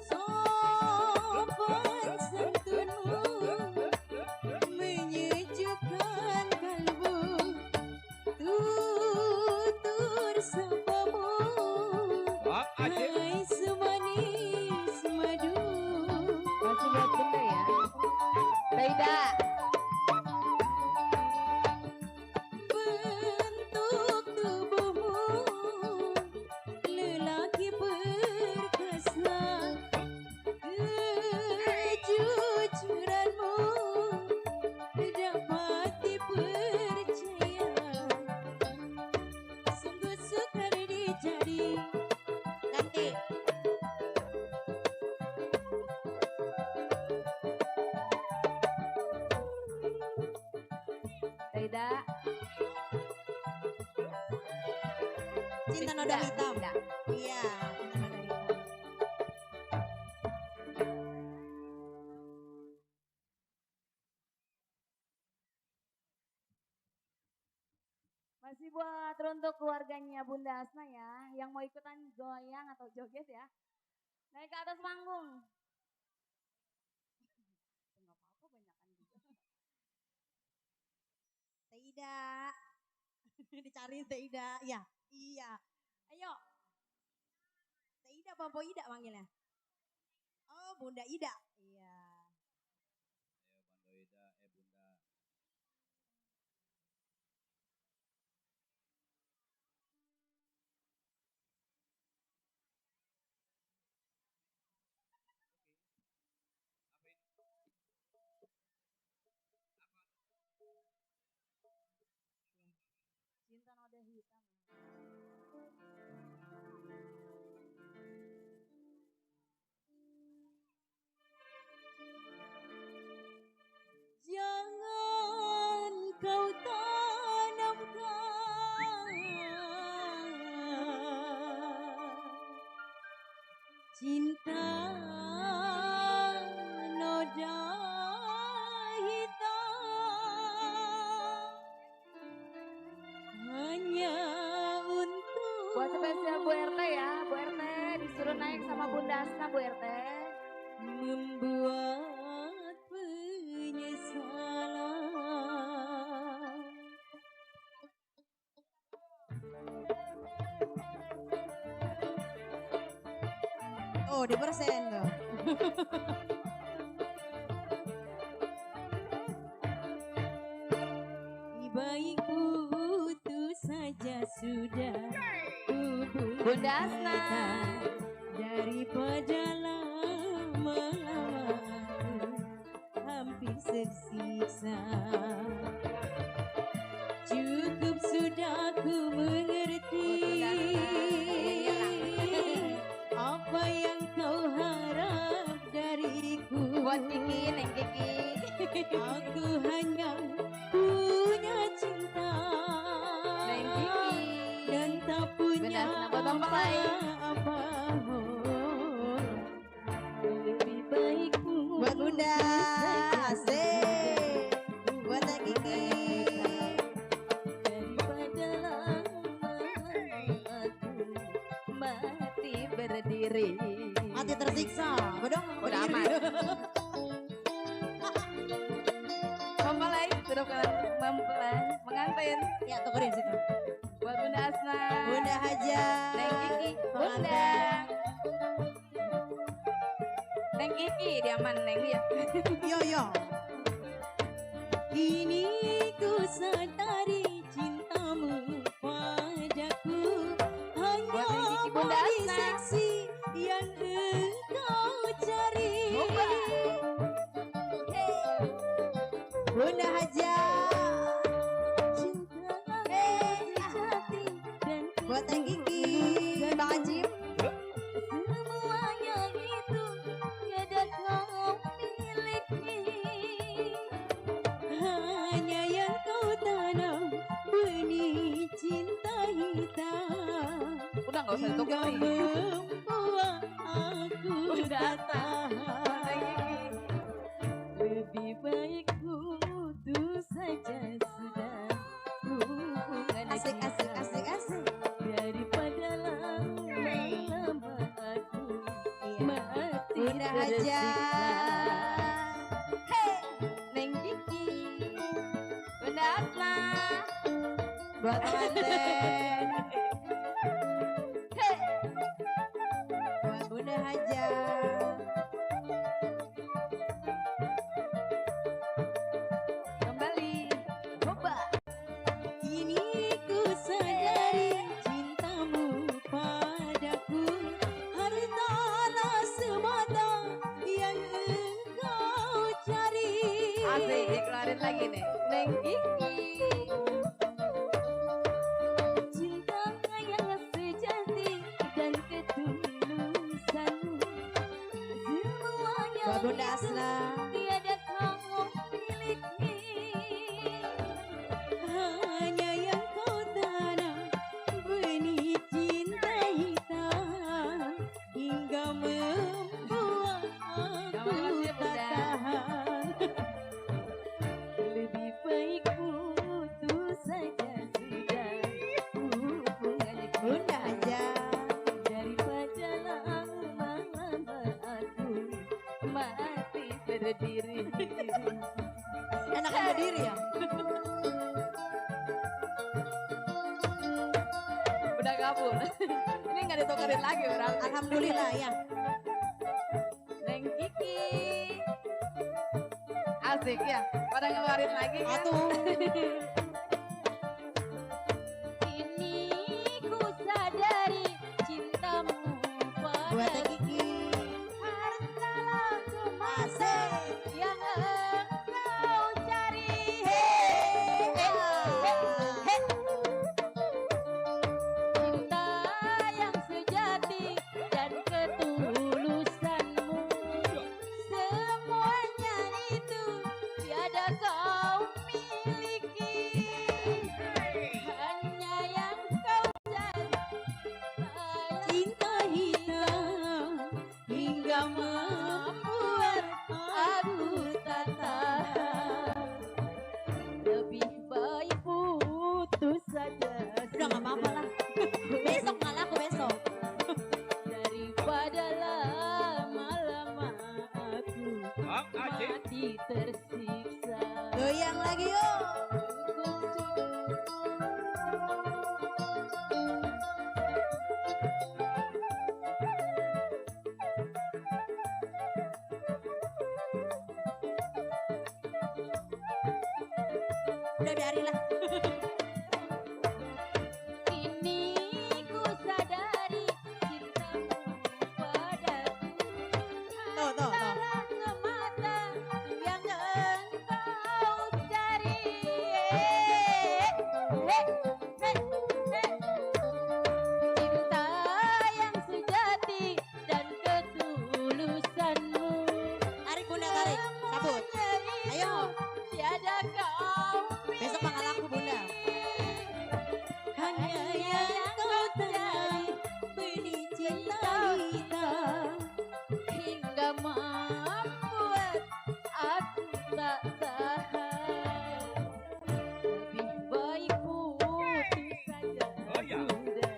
Sopan santunmu menyejukkan kalbu, tutur sapamu, Bang Ajib. hai semanis madu. Masih buat Bunda ya. Tidak. Bentuk tubuhmu lelaki perkasa, kejujuranmu dapat dipercaya, sungguh sukar dicari. Ganti. Tidak. Cinta noda hitam. Iya, cinta noda hitam. Masih buat untuk keluarganya Bunda Asna ya, yang mau ikutan goyang atau joget ya. Naik ke atas panggung. Enggak apa-apa, banyakan juga. Tidak. Dicari tidak. Ya, iya. Ayo. Tidak, Pompo Ida manggilnya. Oh, Bunda Ida. Iya. Ayo Bando Ida, Bunda. Cinta noda hitam. Jangan kau tanamkan cinta noda hitam hanya untuk Buat spesial Bu RT ya, Bu RT disuruh naik sama Bunda Asna Bu RT. membuat penyesalan. Oh, di persen tuh. Baik putus saja sudah hubungan Bunda Asna. kita daripada lama lama-lama aku hampir tersiksa. Cukup sudah ku mengerti apa yang kau harap dariku. Buat Kiki, Neng Kiki. Aku hanya punya cinta Neng Kiki. dan tak punya Benar, buat mempelai. apa-apa. Lebih baik ku Buat Bunda. saja Asik. Buat Neng Kiki. daripada lama aku mati berdiri. Mati tersiksa. Bodong, Udah aman. Mempelai, duduk ke mempelai, mengantin. Ya, tukerin situ. Buat Bunda Asna. Bunda Haja. Neng Kiki, Bunda. Neng Kiki, diaman Neng ya. Yo yo. Kini ku sadari cintamu padaku hanya Buat Neng Kiki, Bunda body Asna. seksi yang engkau cari. Bunda. Bunda Haja. Cinta sejati dan Buat Neng Kiki. Bang Ajim. semuanya itu tiada kau miliki. Hanya yang kau tanam benih cinta hitam. Udah nggak usah Hingga ditukerin. membuat aku Udah, tak Buat Neng Kiki. lebih baik putus saja sudah hubungan Asik, kita. asik, asik, asik. Daripada lama-lama aku Iya. mati Bunda Haja. tersiksa. Hey, Neng Kiki. Bunda Asna. Buat pengantin. Hey. Buat Bunda Haja. Kembali. Coba. Kini ku sadari cintamu padaku hartalah semata yang engkau cari. Asik, dikeluarin lagi nih. Neng Kiki. Cinta yang sejati dan ketulusanmu semuanya Buat Bunda itu Asna. tiada kau miliki. Hanya yang kau tanam benih cinta hitam hingga membuat Terima aku kasih, tak Bunda. tahan. Lebih baik putus saja sudah hubungan Bunda kita. Haja. Daripada lama-lama aku mati berdiri. Enakan berdiri ya. Udah kabur. Ini nggak ditukerin lagi berarti. Alhamdulillah ya. Neng Kiki. Asik ya. Pada ngeluarin lagi kan? Atuh. Kini ku sadari cintamu Buat Neng padaku Kiki. hartalah semata Asik. yang engkau cari. Cinta yang sejati dan ketulusanmu semuanya itu tiada kau miliki. Hanya yang kau cari cinta hitam hingga membuat aku tak tahan. Lebih baik putus saja Udah gak apa-apa lah. Besok malah aku besok. daripada lama-lama aku Bang Aceh. mati tersiksa. Goyang lagi yuk. Udah biarin lah. Kini ku sadari cintamu padaku Tuh, tuh, tuh. wanita hingga membuat aku tak tahan. Lebih baik putus saja Oh, ya. sudah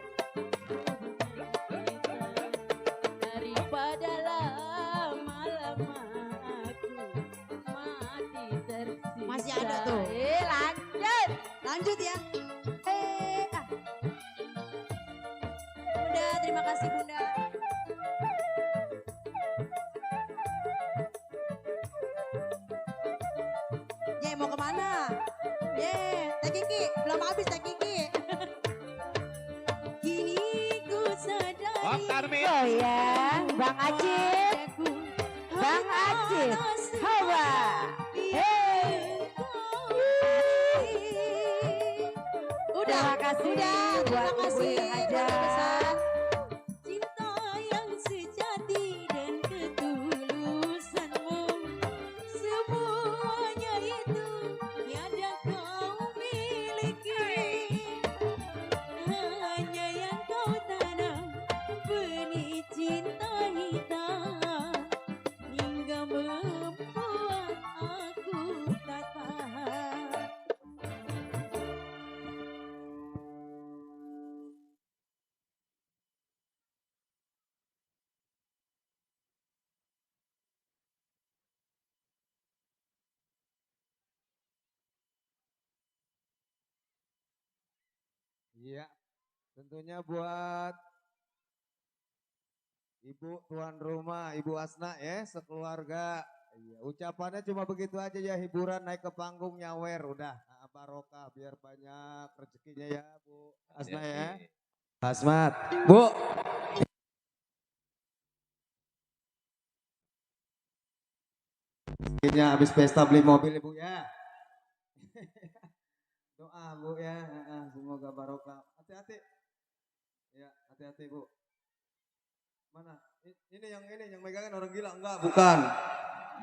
daripada lama-lama aku mati tersiksa. Masih ada tuh. Lanjut. Lanjut ya. Bunda, terima kasih Bunda. Ye, mau kemana? Ye, Teh Kiki, belum habis Teh Kiki. Kini ku sadari Bang Tarmin. Oh ya, Bang Acip, padaku Bang Acip, hanya hawa. Hey. Udah, Terima kasih udah, buat terima Ibu kasih. Irhaja. Keluarga besar. cinta yang sejati dan ketulusanmu. Semuanya itu tiada kau miliki. Hanya yang kau tanam benih cinta hitam hingga membuat aku tak tahan. Iya, tentunya buat Ibu tuan rumah, Ibu Asna ya, sekeluarga. Iya, ucapannya cuma begitu aja ya, hiburan naik ke panggung nyawer, udah. Nah, barokah biar banyak rezekinya ya, Bu Asna ya. Asmat, Bu. Rezekinya habis pesta beli mobil Ibu ya. Doa Bu ya, semoga barokah. Hati-hati. Ya, hati-hati Bu. Mana? Ini yang megangin orang gila enggak? Bukan.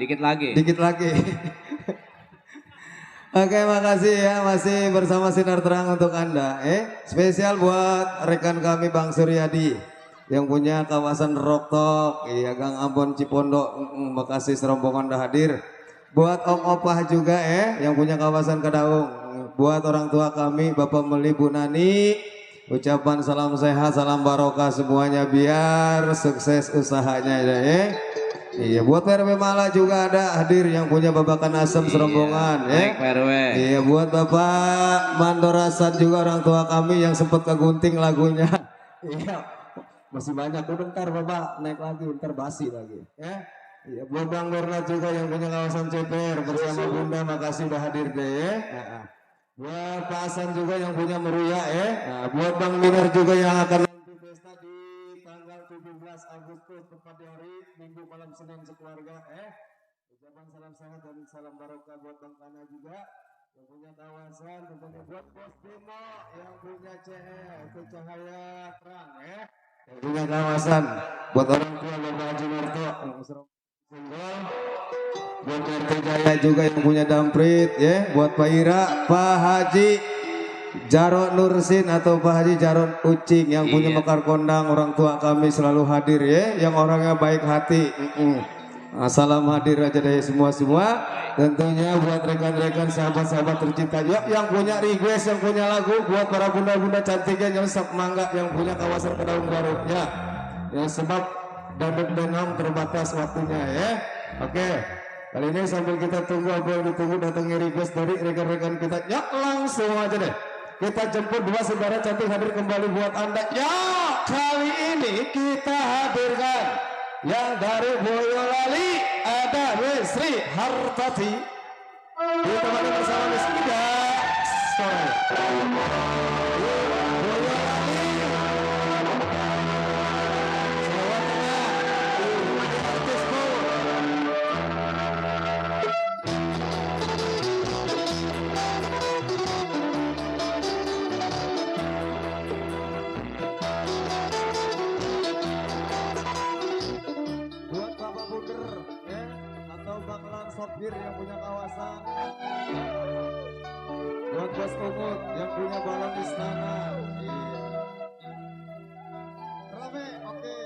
Dikit lagi. Dikit lagi. Oke, makasih ya masih bersama Sinar Terang untuk Anda. Spesial buat rekan kami Bang Suryadi yang punya kawasan Roktok, iya Gang Ambon Cipondo, Bekasi serombongan dah hadir. Buat Om Opah juga yang punya kawasan Kedaung. Buat orang tua kami Bapak Meli Bu Nani, ucapan salam sehat, salam barokah semuanya biar sukses usahanya ya. Iya, buat PRW Mala juga ada hadir yang punya babakan asam serombongan ya. Baik PRW. Iya, buat Bapak Mandorasan juga orang tua kami yang sempat kegunting lagunya. Iya, masih banyak tuh ntar Bapak naik lagi, ntar basi lagi ya. Iya, buat Bang Mirna juga yang punya kawasan CPR bersama Bunda, makasih udah hadir deh ya. Buat Pak Hasan juga yang punya Meruya ya. Nah, buat Bang Minar juga yang akan nanti pesta di tanggal 17 Agustus tepat di hari Minggu malam Senin sekeluarga ucapan salam sehat dan salam barokah buat Bang Kana juga yang punya kawasan, tentunya buat Bos Bimo yang punya CE Cahaya Terang yang punya kawasan, buat orang tua Bapak Haji Marto Senggol, buat RT Jaya juga yang punya Damprit ya, buat Pak Ira, Pak Haji Jarod Nursin atau Pak Haji Jarod Ucing yang punya Mekar Kondang, orang tua kami selalu hadir ya, yang orangnya baik hati. Salam hadir aja deh semua. Tentunya buat rekan-rekan sahabat-sahabat tercinta juga yang punya request, yang punya lagu, buat para bunda-bunda cantiknya yang sak mangga yang punya kawasan Kedaung Baru ya. Ya sebab daduk denam terbatas waktunya ya. Oke. Kali ini sambil kita tunggu apa yang ditunggu datangnya request dari rekan-rekan kita. Ya langsung aja deh. Kita jemput dua saudara cantik hadir kembali buat Anda. Ya kali ini kita hadirkan yang dari Boyolali ada Sri Hartati. Ditemani bersama Miss Ida. Sopir yang punya kawasan, buat Bos Umut yang punya balon istana. Rame, oke.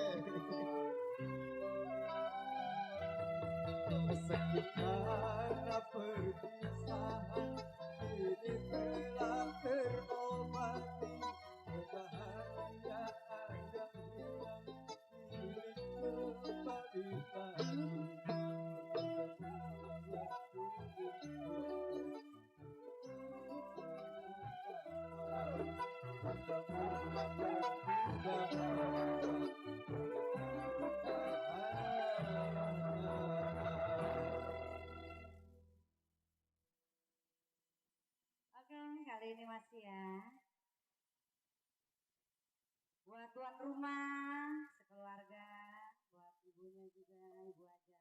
kasih ya. Buat tuan rumah sekeluarga, buat ibunya juga, ibu aja,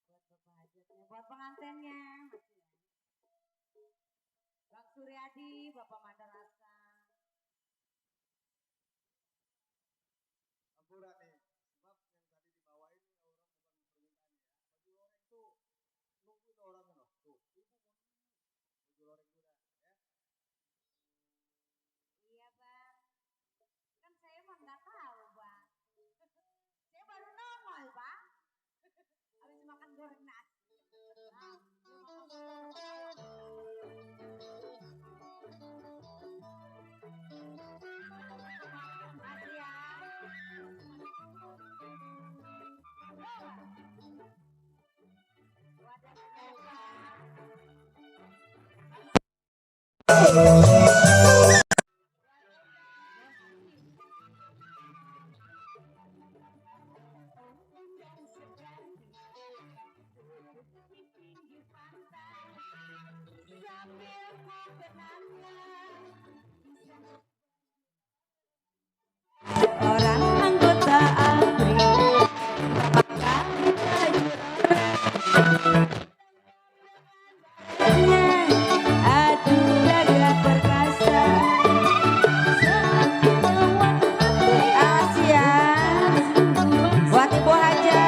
buat bapak hajatnya, buat pengantinnya, masih ya. Bang Suryadi, Bapak Madarasa. Ampura nih, sebab yang tadi dibawain orang bukan permintaan ya. Baju loreng tuh nungguin orangnya loh. Tuh, ibu baju loreng kuda ya. Iya bang, kan saya mah nggak tahu bang. Saya baru nongol bang. Habis makan goreng nasi. Nah, belum makan masih ya. Wadah Orang anggota ABRI aduh gagah perkasa Asia buat ibu aja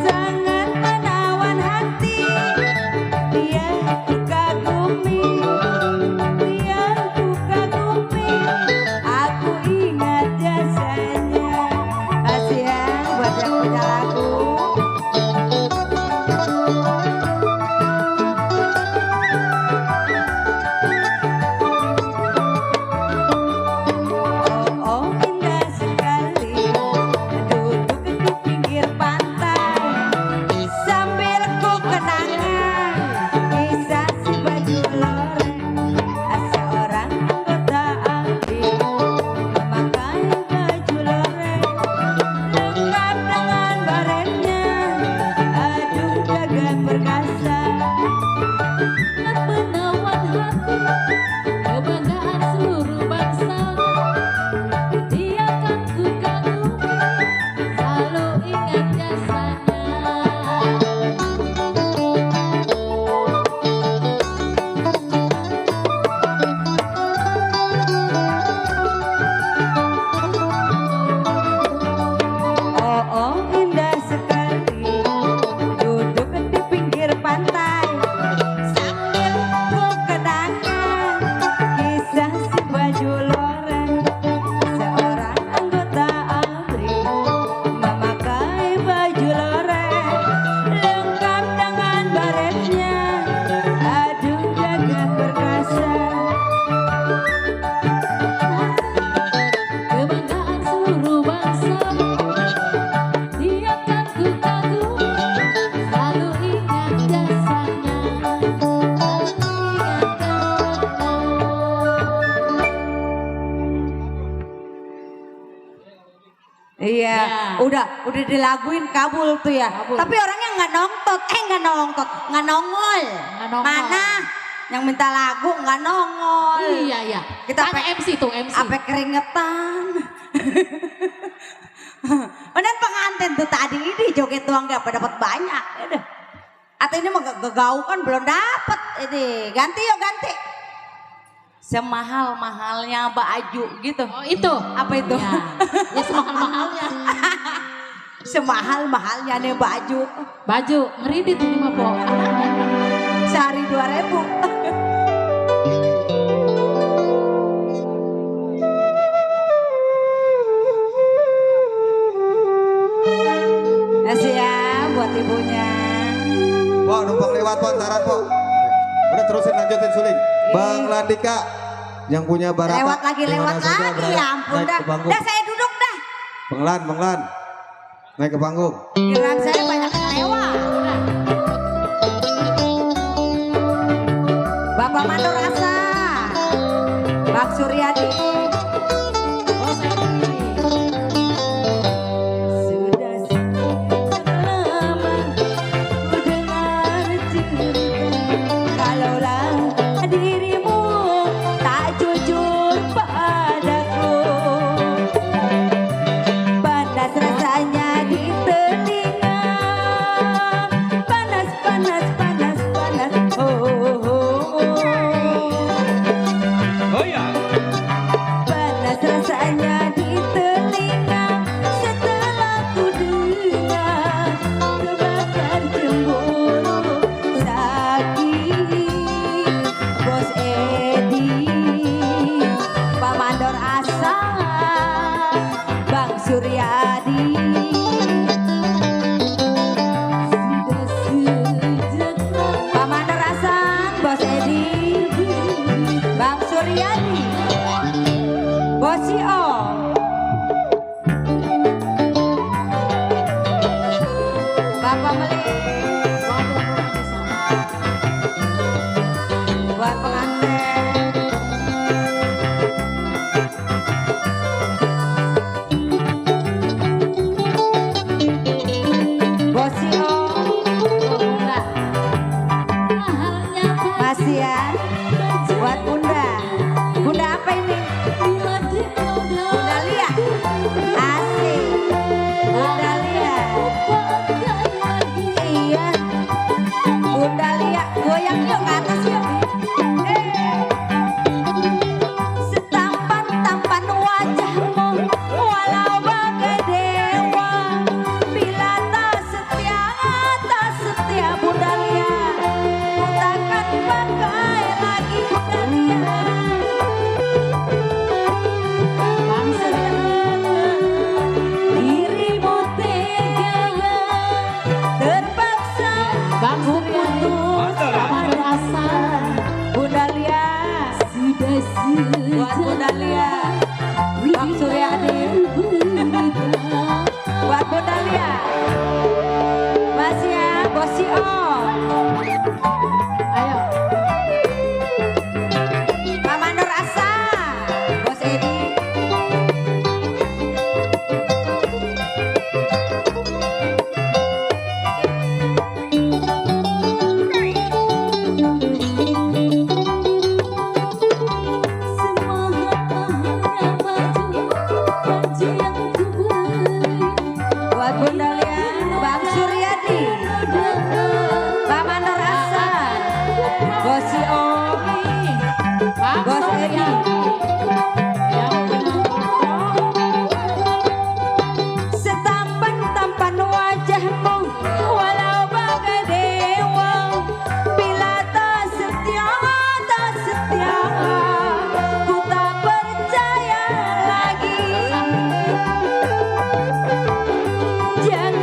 sangat menawan hati dia kagumi aku ingat jasanya kasih ya buat yang punya lagu Iya, Ya. udah dilaguin kabul tuh ya. Kabul. Tapi orangnya nggak nongol. Nggak nongol. Mana? Yang minta lagu nggak nongol. Iya. Kita Kan MC tuh MC. Apa keringetan. Bener pengantin tuh tadi ini joget doang gak dapat banyak. Aduh. Atau ini mau gegau kan belum dapat. Ini ganti yuk ganti. Semahal-mahalnya baju gitu. Oh itu. Apa itu? Ya semahal-mahalnya. Semahal-mahalnya nih baju. Baju ngeridit ini mah po. Sehari 2.000. Kasih ya buat ibunya. Pok, numpang lewat Pok, ntaran Pok. Udah terusin lanjutin suling. Bang Landika yang punya baraka. Lewat lagi dimana saja ya berada, ampun naik dah. ke panggung. Dah saya duduk dah. Bang Lan. Naik ke panggung. Giliran saya banyak yang lewat. Bapak Mandor Asa. Bang Suryadi. Sudah sekian lama ku dengar cerita, kalaulah dirimu tak jujur padaku. Panas rasanya di telinga, panas. Oh ya. Panas rasanya di telinga setelah ku dengar kebakar cemburu sakit. Bos Edi, Pak Mandor Asa, Bang Suryadi. Pak Mandor Asa, Bos Edi, Bang Suryadi. Bosio, Bapak Meli, buat pengantin. Bosio, masih ya, buat Bunda. Bunda apa ini? Bunda Lia, asik. Bunda Lia, iya. Bunda Lia, goyang yuk ke atas yuk. Setampan-tampan wajahmu, walau bagai dewa, bila tak setia Bunda Lia, ku takkan pakai lagi Bunda Lia. Dirimu tega, terpaksa ku putus asa. Bunda Lia, buat Bunda Lia, Bang Suryadi, buat Bunda Lia, masih ya Bosio. Ayo, Pak Mandor Asa, Bos Edi. Buat Bunda Lia, Bang Suryadi, Pak Mandor Asa, Bosio, Bos Edi. Setampan-tampan wajahmu, walau bagai dewa, bila tak setia, ku tak percaya lagi. Jangan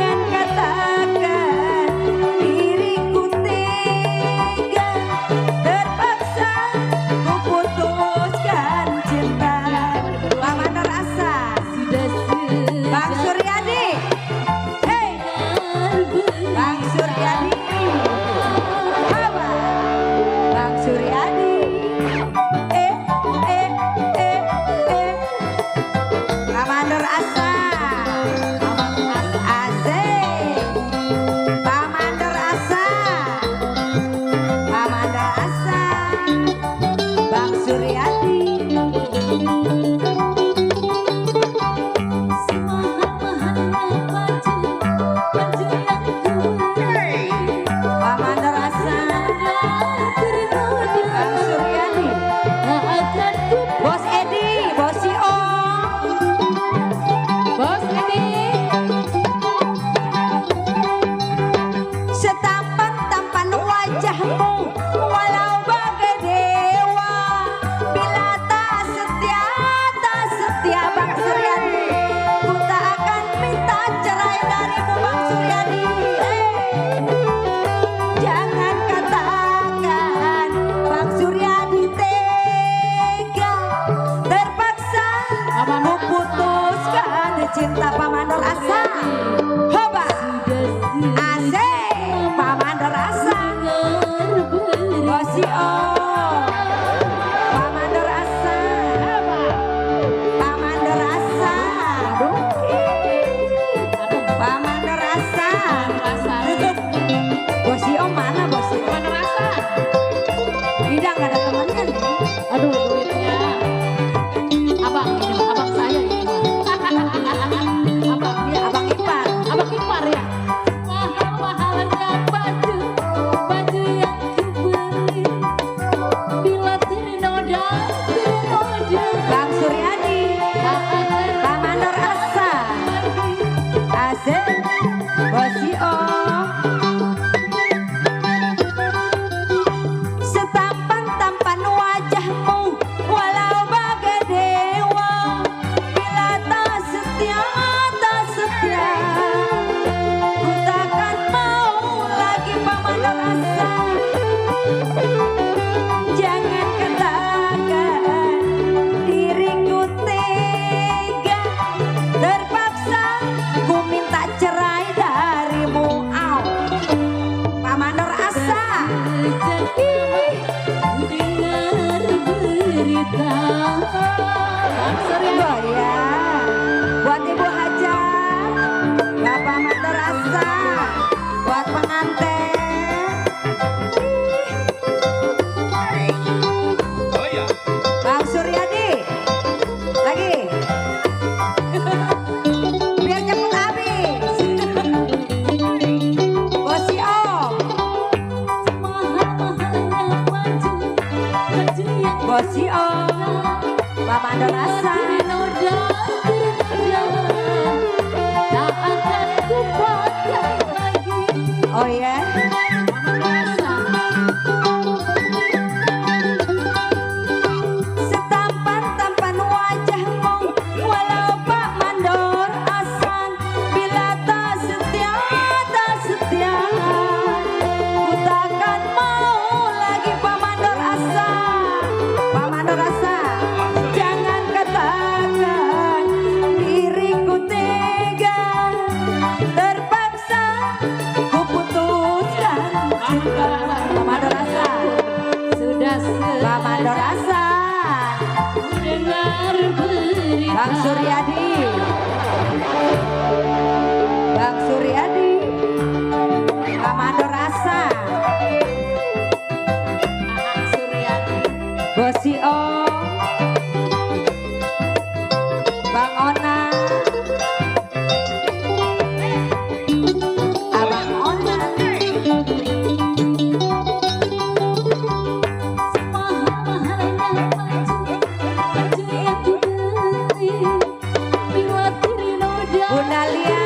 cinta Pamandor Asa. Hoba. Asik Pamandor Asa. Bosio. Pamandor Asa. Pamandor Asa. Pamandor Asa. Tutup. Bosio mana Bosio? Tidak nggak ada temannya nih. Aduh duitnya. Abang ini mah, abang saya ini mah. Abang dia, Abang Ipar. abang ipar ya. Mahal-mahalnya baju, baju yang kubeli. Bila ternoda, ternoda. Bang Suryadi. Pamandor Asa. Asik. Bosio. Setampan-tampan wajahmu walau bagai dewa. Bila tak setia, tak setia, ku takkan mau lagi Pamandor Asa. Jangan katakan diriku tega, terpaksa ku minta cerai darimu. Au. Pamandor Asa. Dengar berita. Bang Surya. Ya, buat Ibu Hajah, Bapak Mandor Asa, buat pengantin, Oh ya. Bang Suryadi, lagi, biar cepet habis. Bosio, Mahal-mahalnya baju, baju yang Bosio, Bapak Mandor Asa. ternoda, ternoda. Tak akan ku pakai lagi. Oh ya, setampan-tampan wajahmu walau Pak Mandor Asa. Bila tak setia, tak setia, ku takkan mau lagi Pak Mandor Asa. Pak Mandor Asa, jangan katakan diriku tega, terpaksa ku putuskan cinta. Pak Mandor Asa, Sudah Pak Mandor Asa. dengar berita. Bang Suryadi, Bang Suryadi, Pak Mandor Asa, Suryadi. Bosio, Bang Ona, Abang Ona, Mahal-mahalnya baju, baju yang kubeli. Bila ternoda, Bunda Lia,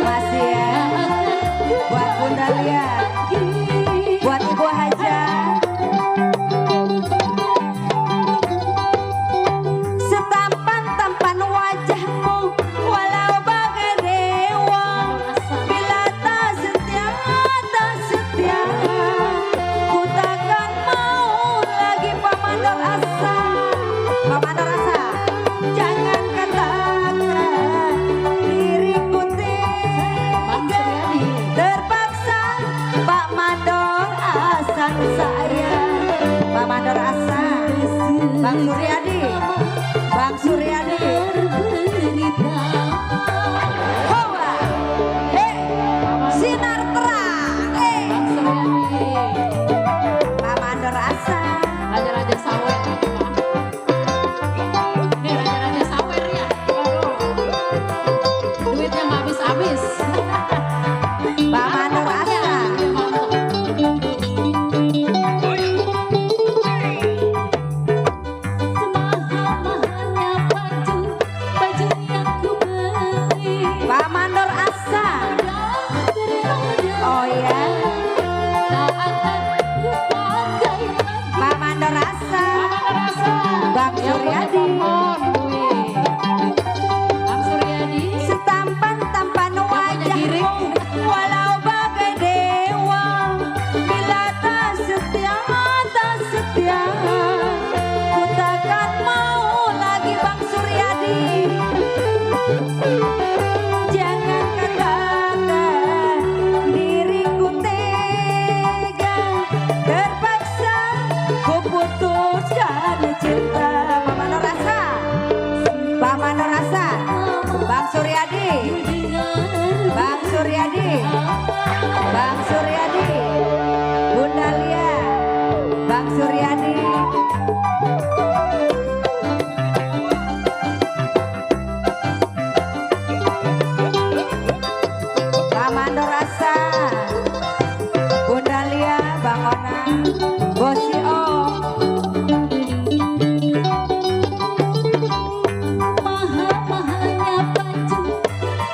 masih ya, buat Bunda Lia, buat Ibu Hajah. Setampan-tampan wajahmu walau bagai dewa. Bila tak setia, tak setia, ku takkan mau lagi Pamandor Asa. Pamandor Asa, jangan katakan diriku Bang tega, Suryadi. terpaksa Pak Mandor Asa saya. Pak Mandor Asa, Bang Suryadi, Bang Suryadi. Berita. Hoa, sinar terang, Bang Suryadi. Pak Mandor Asa. Raja-raja sawer. Ini raja-raja sawer ya. Aduh. Duitnya nggak habis-habis. Pak Mandor Asa. Iya, mantap. Oh ya. Semahal-mahalnya baju, Bang Suryadi, Bang Suryadi, Bang Suryadi, Bunda Lia, Bang Suryadi. Kamando Rasa, Bunda Lia, Bang Ona, Bosi Om. Mahal-mahalnya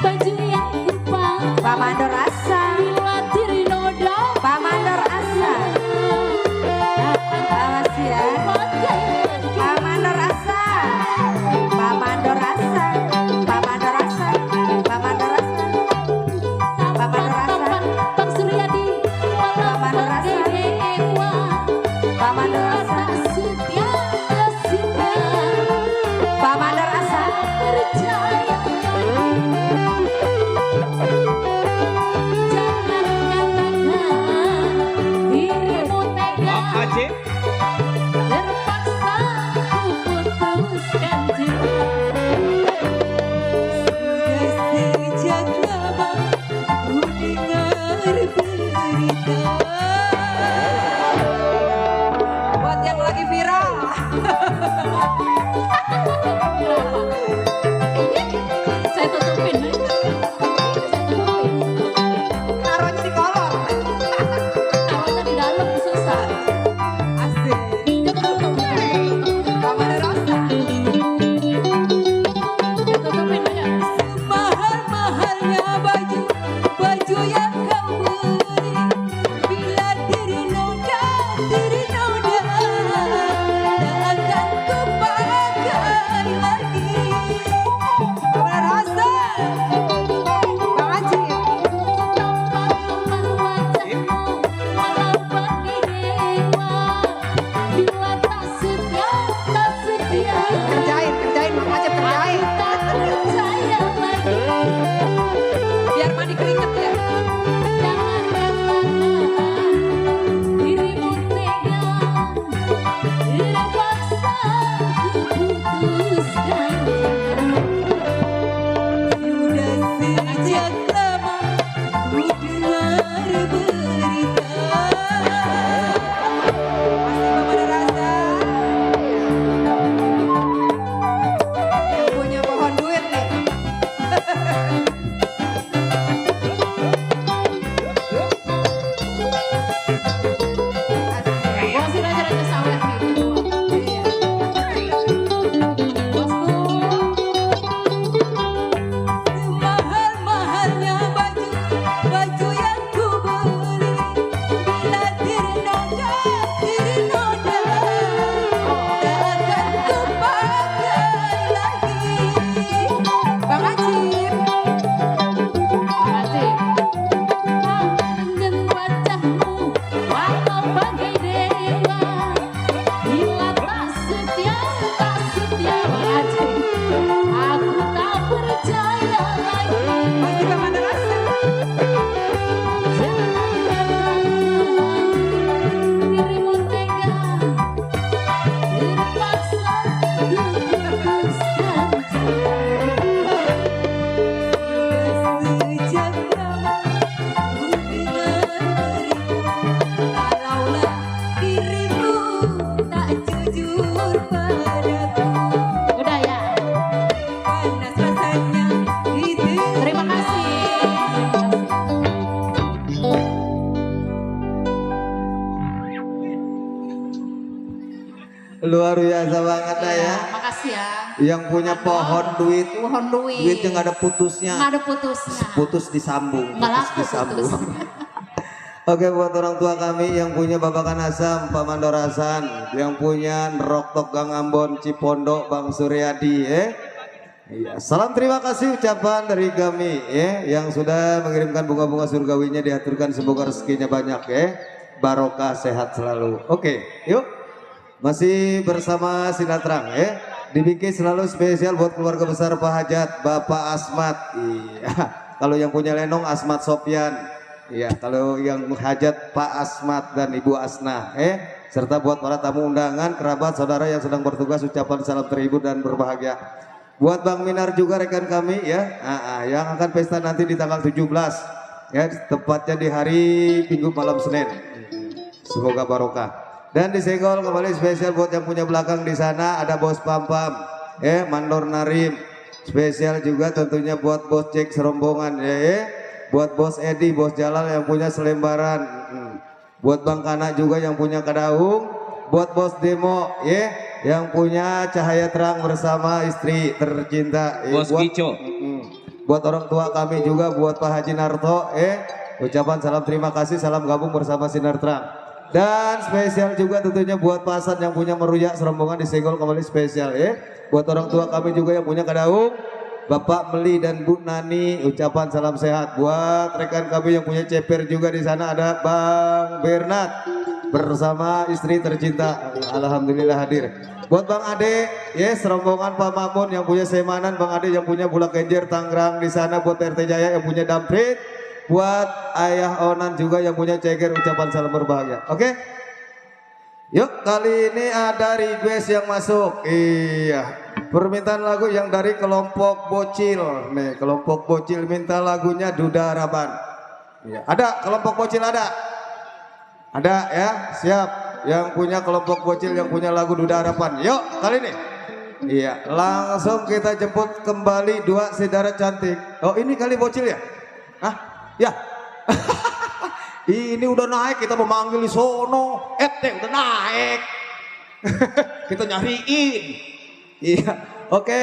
baju yang kupang. Pak Mandor Asa, Bila diri noda Pak Mandor Asa. Makasih ya. Pak Mandor Asa, Pak Mandor Asa, Pak Mandor Asa, Pak Mandor Asa, Pak Mandor Asa, Bang Suryadi Pak Mandor Asa, Pak Mandor Asa, setia setia Pak Mandor Asa. percaya. Jangan katakan dirimu tega. Bang Aceh. Terpaksa ku putuskan cinta. Sejak lama ku dengar berita. Buat yang lagi viral. Saya tutupin. Taruhnya di kolong. Taruhnya di dalam susah. Asik. Pak Mandor Asa. Tutupin aja. Mahal-mahalnya baju yang kau beli. Bila ternoda, tak akan ku pakai lagi. Pak Mandor Asa. Bang Aceh. Tampang wajahmu melambangi dewa. Bila tak setia, Kerjain Bang Aceh, kerjain. tak percaya lagi. Biar mandi keringet ya. Jangan katakan dirimu tega. Terpaksa ku putuskan cinta. Sudah sejak lama ku dengar berita. Masih Pak Mandor Asa. Yang punya pohon duit nih. Asik. Bosku raja sawit nih. Bosku. Mahal-mahalnya baju yang ku beli. Bila ternoda, tak akan ku pakai lagi. Bang Aceh. Dengan wajahmu walau bagai dewa. Bila tak setia Aceh. Aku tak percaya lagi. Masih Pak Mandor Asa. Jangan katakan dirimu tega. Terpaksa ku putuskan cinta. Sejak lama ku dengar berita. Kalaulah dirimu tak jujur padaku. Udah ya. Panas rasanya itu. Terima kasih. Luar biasa banget dah ya. Makasih ya. Yang punya pohon duit, Pohon duit. duitnya nggak ada putusnya. Nggak ada putusnya. Putus disambung, Nggak putus laku disambung. putus. Oke, buat orang tua kami yang punya Babakan Asam, Pak Mandor Hasan, yang punya Nerok Tok Gang Ambon, Cipondo, Bang Suryadi, Iya, salam terima kasih ucapan dari kami, yang sudah mengirimkan bunga-bunga surgawinya, diaturkan semoga rezekinya banyak, barokah sehat selalu. Oke, yuk, masih bersama Sinatrang, dibikin selalu spesial buat keluarga besar Pak Hajat, Bapak Asmat, iya, kalau yang punya Lenong Asmat Sopyan. Iya, kalau yang hajat Pak Asmat dan Ibu Asna, serta buat para tamu undangan, kerabat, saudara yang sedang bertugas, ucapan salam terhibur dan berbahagia. Buat Bang Minar juga rekan kami ya, yang akan pesta nanti di tanggal 17 ya, tepatnya di hari Minggu malam Senin. Semoga barokah. Dan disenggol kembali spesial buat yang punya belakang di sana, ada Bos Pampam, Mandor Narim. Spesial juga tentunya buat Bos Jack serombongan ya, buat Bos Edi, Bos Jalal yang punya selembaran. Buat Bang Kana juga yang punya kadaung, buat Bos Demo yang punya cahaya terang bersama istri tercinta. Bos Kico. Buat orang tua kami juga, buat Pak Haji Narto, ucapan salam terima kasih, salam gabung bersama Sinar Terang. Dan spesial juga tentunya buat Pak Hasan yang punya meruyak serombongan disenggol kembali spesial Buat orang tua kami juga yang punya kadaung, Bapak Meli dan Bu Nani, ucapan salam sehat. Buat rekan kami yang punya ceper juga di sana ada Bang Bernard bersama istri tercinta, alhamdulillah hadir. Buat Bang Ade, serombongan Pak Mamun yang punya Semanan, Bang Ade yang punya Bulak Kenjer Tangerang di sana, buat RT Jaya yang punya Damprit, buat Ayah Onan juga yang punya Ceger, ucapan salam berbahagia. Oke? Yuk, kali ini ada request yang masuk. Iya, permintaan lagu yang dari kelompok Bocil. Nih, kelompok Bocil minta lagunya Duda Harapan. Iya, ada kelompok Bocil ada. Ada ya, siap. Yang punya kelompok Bocil yang punya lagu Duda Harapan. Yuk, kali ini. Iya, langsung kita jemput kembali dua saudara cantik. Oh, ini kali Bocil ya? Hah? Ya. Ini udah naik, kita memanggil di sono. Udah naik. Kita nyariin. Iya, oke.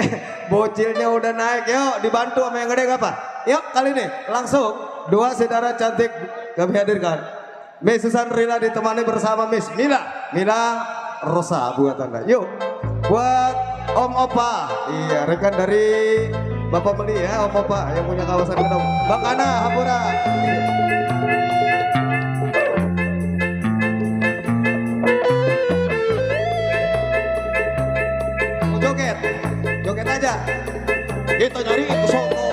Bocilnya udah naik. Yuk, dibantu sama yang gede apa? Yuk, kali ini langsung dua saudara cantik kami hadirkan. Miss Susan Rila ditemani bersama Miss Mila Rosa buat Anda. Yuk, buat Om Opa. Iya, rekan dari Bapak Meli ya, Om Opa yang punya kawasan gedung. Bang Ana Hapura. Mau joget? Joget aja. Kita nyari ke sono.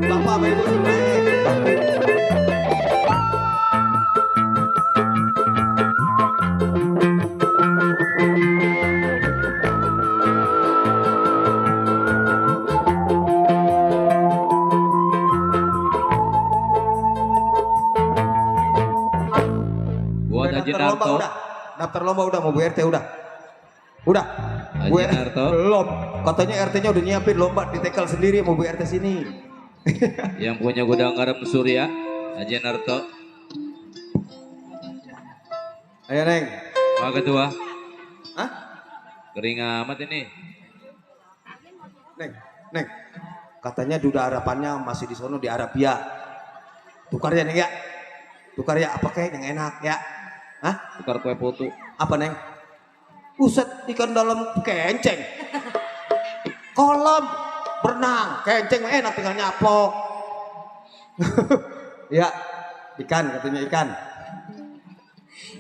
Bapak Ibu daftar lomba udah mau Bu RT udah Bu RT belum, katanya RT-nya udah nyiapin lomba ditekel sendiri mau Bu RT sini. Yang punya gudang garam Surya, Haji Narto. Ayo Neng. Pak Ketua. Hah? Kering amat ini. Neng. Katanya Duda Harapannya masih di sono di Arabia. Tukar ya Neng ya. Tukar ya apa kayak yang enak ya? Hah? Tukar kue putu. Apa Neng? Uset ikan dalam kenceng. Kolam berenang, kenceng enak tinggal nyaplok. Ya, ikan katanya ikan.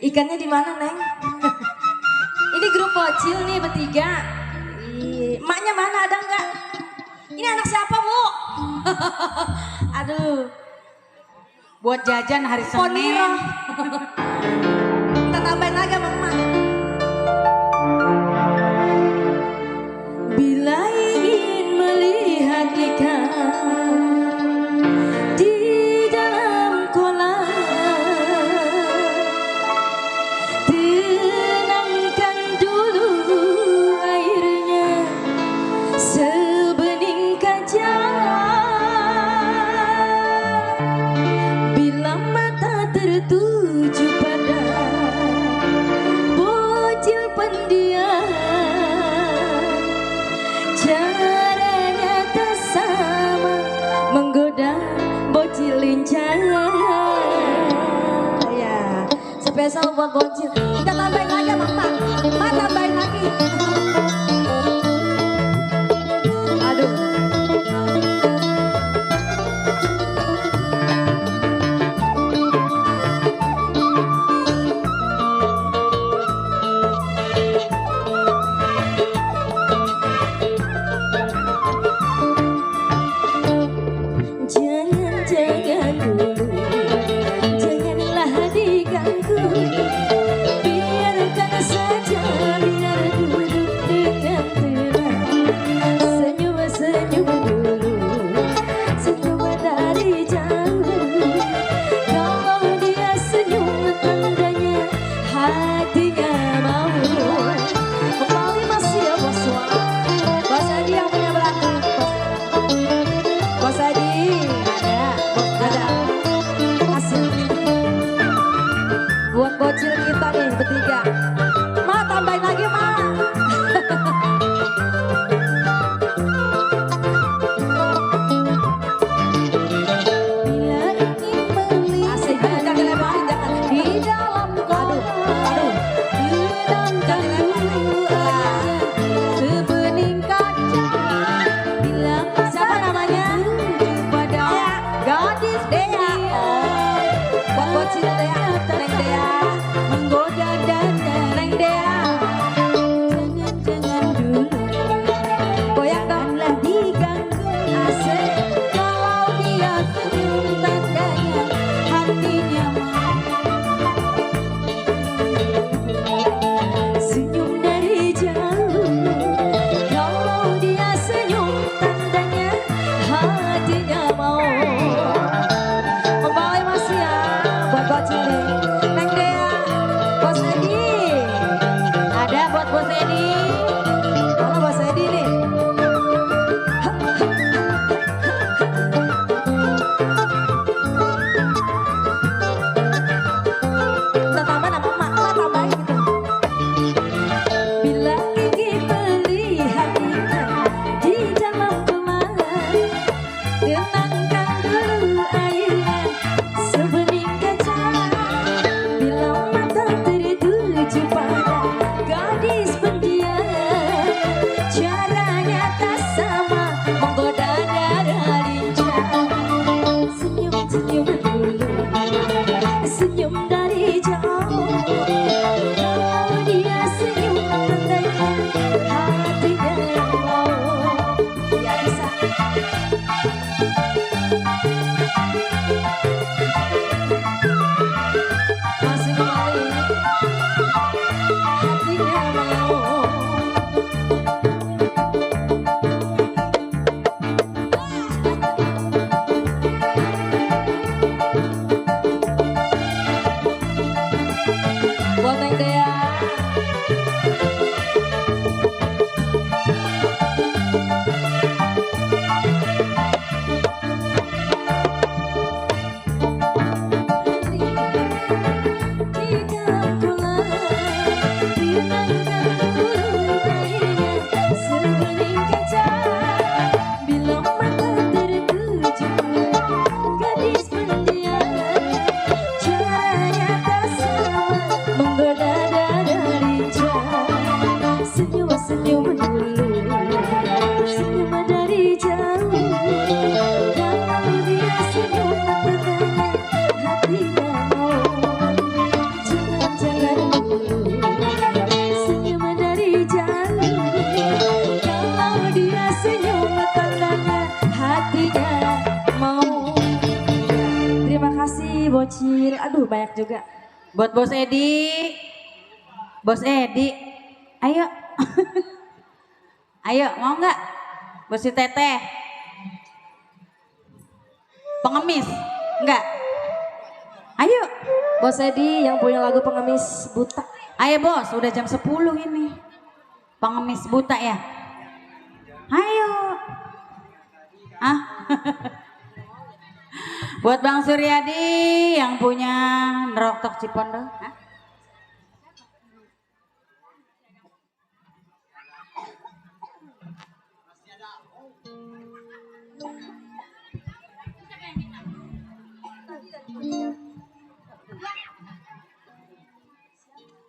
Ikannya di mana, Neng? Ini grup Bocil nih bertiga. Emaknya mana, ada enggak? Ini anak siapa, Bu? Aduh. Buat jajan hari Senin. Poniro. Kita tambahin lagi sama emak. Bila ingin melihat ikan di dalam kolam, tenangkan dulu airnya sebening kaca. Bila mata tertuju pada bocil pendiam, caranya tak sama Bocil, aduh banyak juga. Buat Bos Edi. Bos Edi. Ayo. Ayo, mau nggak? Bos si Teteh. Pengemis? Enggak. Ayo. Bos Edi yang punya lagu Pengemis Buta. Ayo Bos, udah jam 10 ini. Pengemis buta ya? Ayo. Ah. Buat Bang Suryadi yang punya Nerok Tok Cipondo. Hah?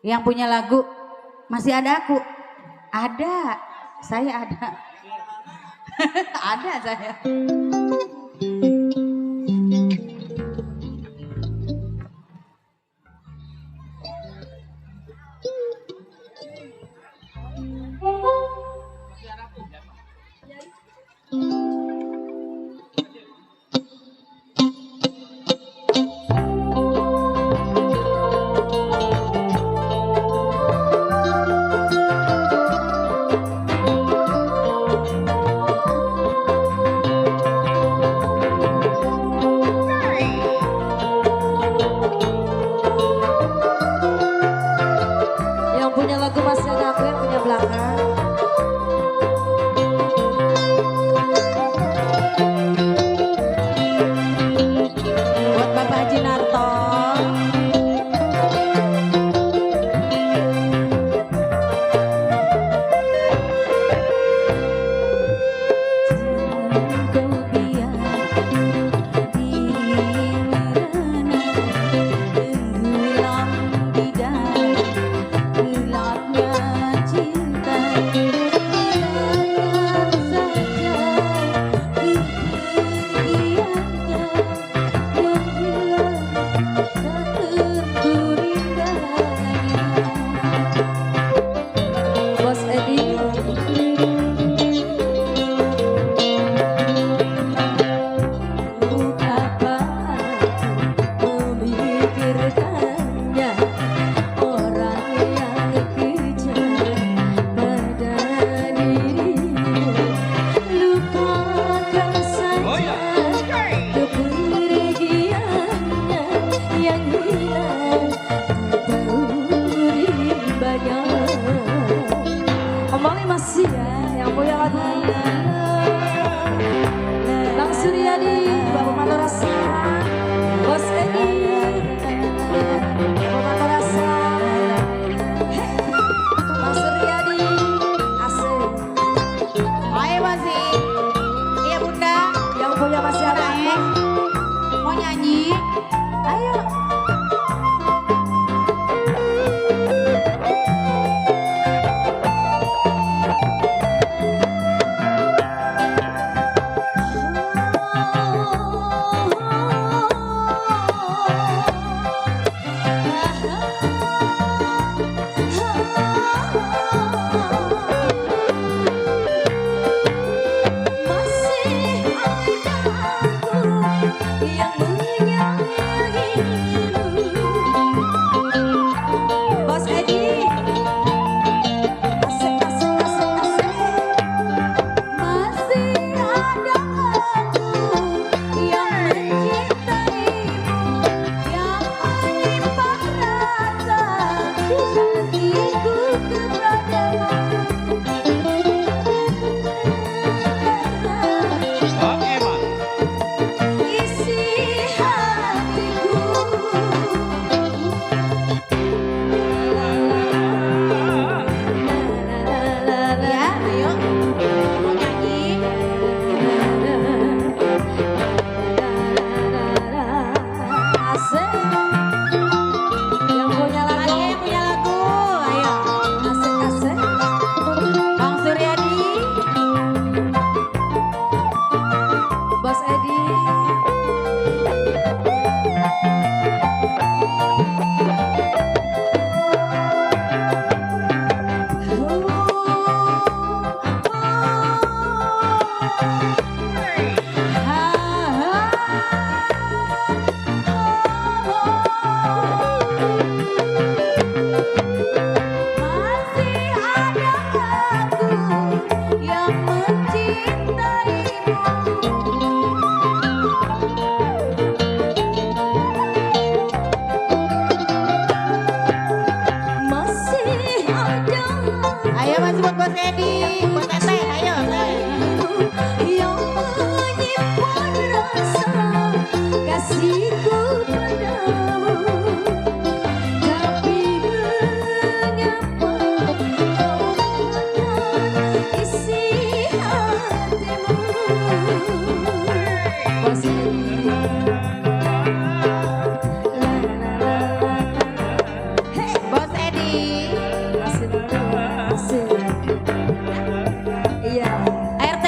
Yang punya lagu masih ada aku. Ada. Saya ada. Ada saya.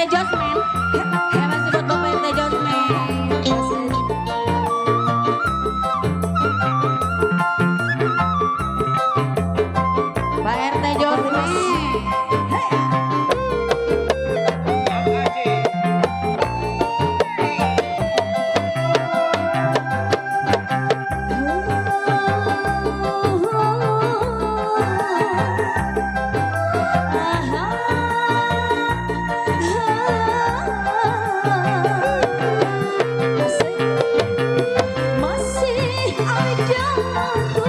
Josmen. Ya masih buat Bapak RT Josmen. Pak RT Josmen. Masih ada aku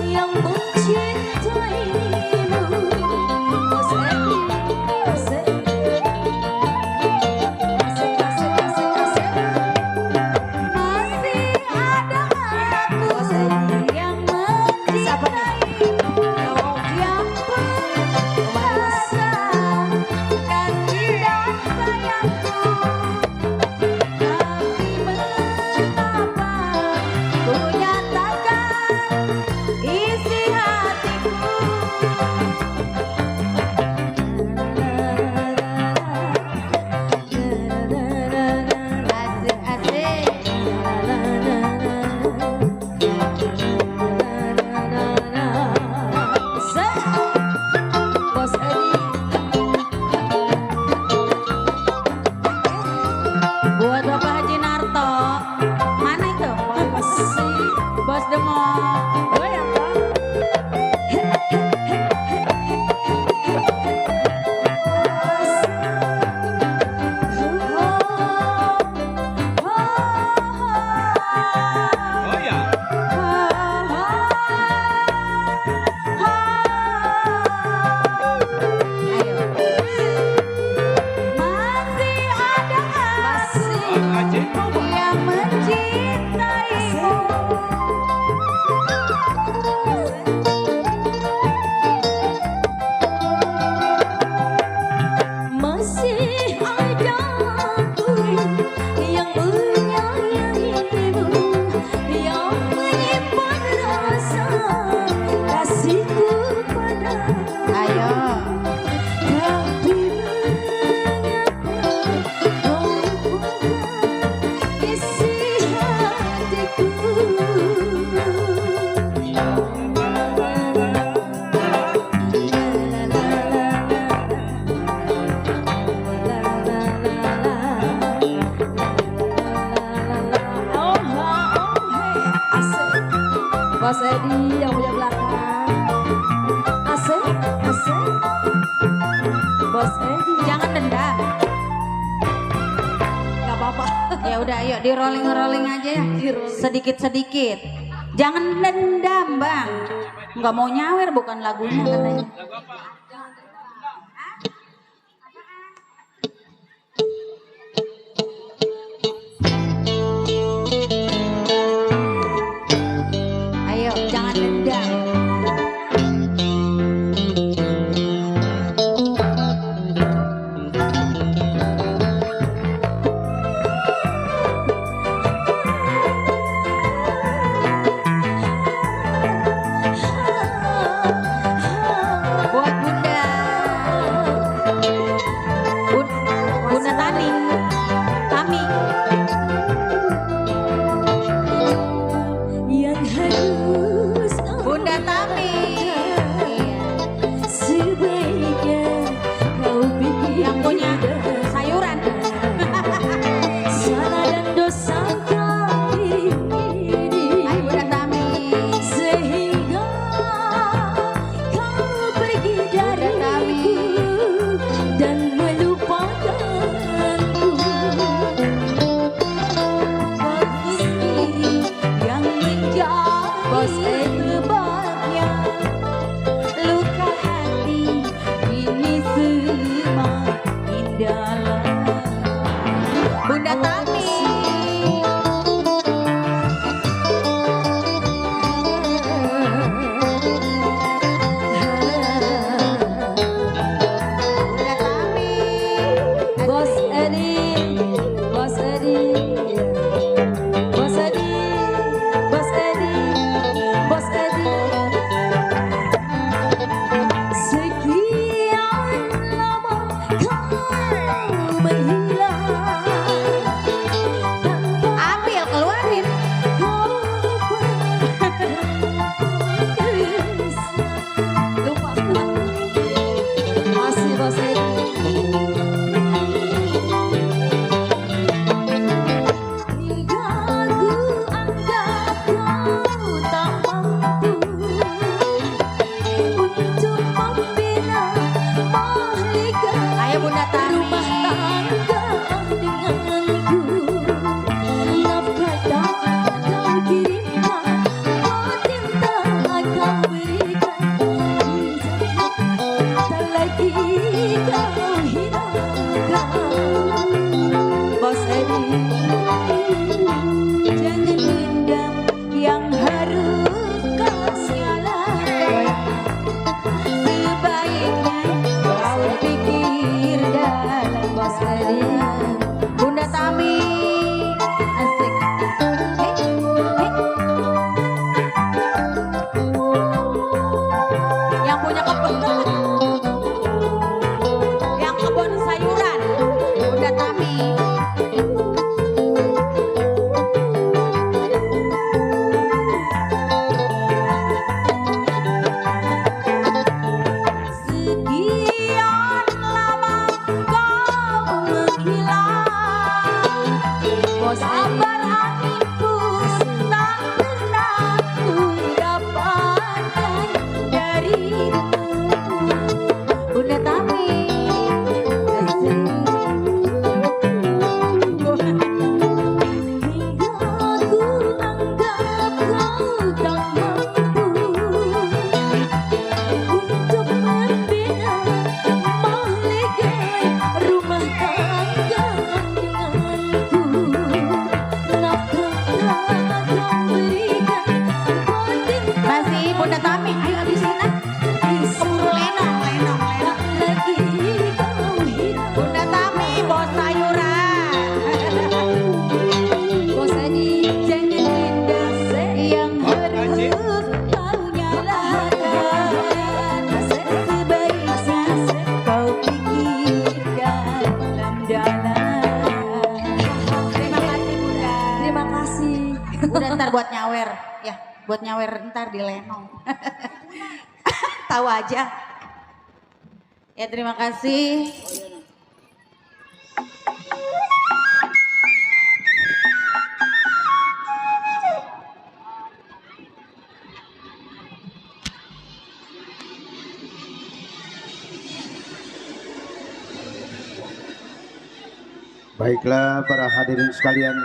yang mencintaimu. Asik, asik, asik, asik, asik. Masih ada aku yang mencintaimu, yang berasa kasih dan sayangku. Tapi mengapa ku nyatakan isi hatiku? Bos Edi, Buat Bapak Haji Narto. Mana itu? Bos Demok. oh ya Pak. Oh ya. Ayo. Masih ada Bang Aceh. yang mencintaimu. Masih ada aku yang menyayangimu, yang menyimpan rasa kasihku padamu. Ayo. Tapi mengapa kau lupakan isi hatiku? Asik. Bos Edi yang punya belakang. Asik, asik. Bos Edi. Jangan dendam. Gak apa-apa. Ya udah, ayo di rolling aja ya. Sedikit-sedikit. Jangan dendam, Bang. Nggak mau nyawer bukan lagunya katanya. Ayo, jangan dendam. Buat Bunda. Bunda Tani. Tami. Yang harus Bunda Tami. sebaiknya kau pikir Yang punya sayuran. salah dan dosa kami Hai Bunda Tami. sehingga kau pergi dariku dan melupakanku. Yang menjadi sebabnya luka hati ini semakin dalam. Bunda Tami. Bunda Tami. Bos Edi, Bos Edi, Bos Edi, Bos Edi, Bos Edi. Sekian lama kau dalam Bos Eri. Bunda Tami asik. Hei, hei. Yang punya kebun sayuran Bunda Tami. Sekian lama kau menghilang, kabar hatiku tak pernah ku dapatkan darimu. Bunda Tami hingga aku anggap kau tak mampu untuk membina melegai rumah tangga denganku. Nafkah tak kau berikan buat masih Bunda Tami, ayo habisin lah. Lenong. Lagi kau hidup. Bunda Tami, bos sayuran. Bos Edi. Jangan indah yang harus kau nyalakan. Sebaiknya kau pikirkan dalam-dalam. Terima kasih Bunda. Terima kasih. Udah ntar buat nyawer. Ya, buat nyawer ntar di Lenong. Tahu aja. Ya terima kasih. Baiklah para hadirin sekalian,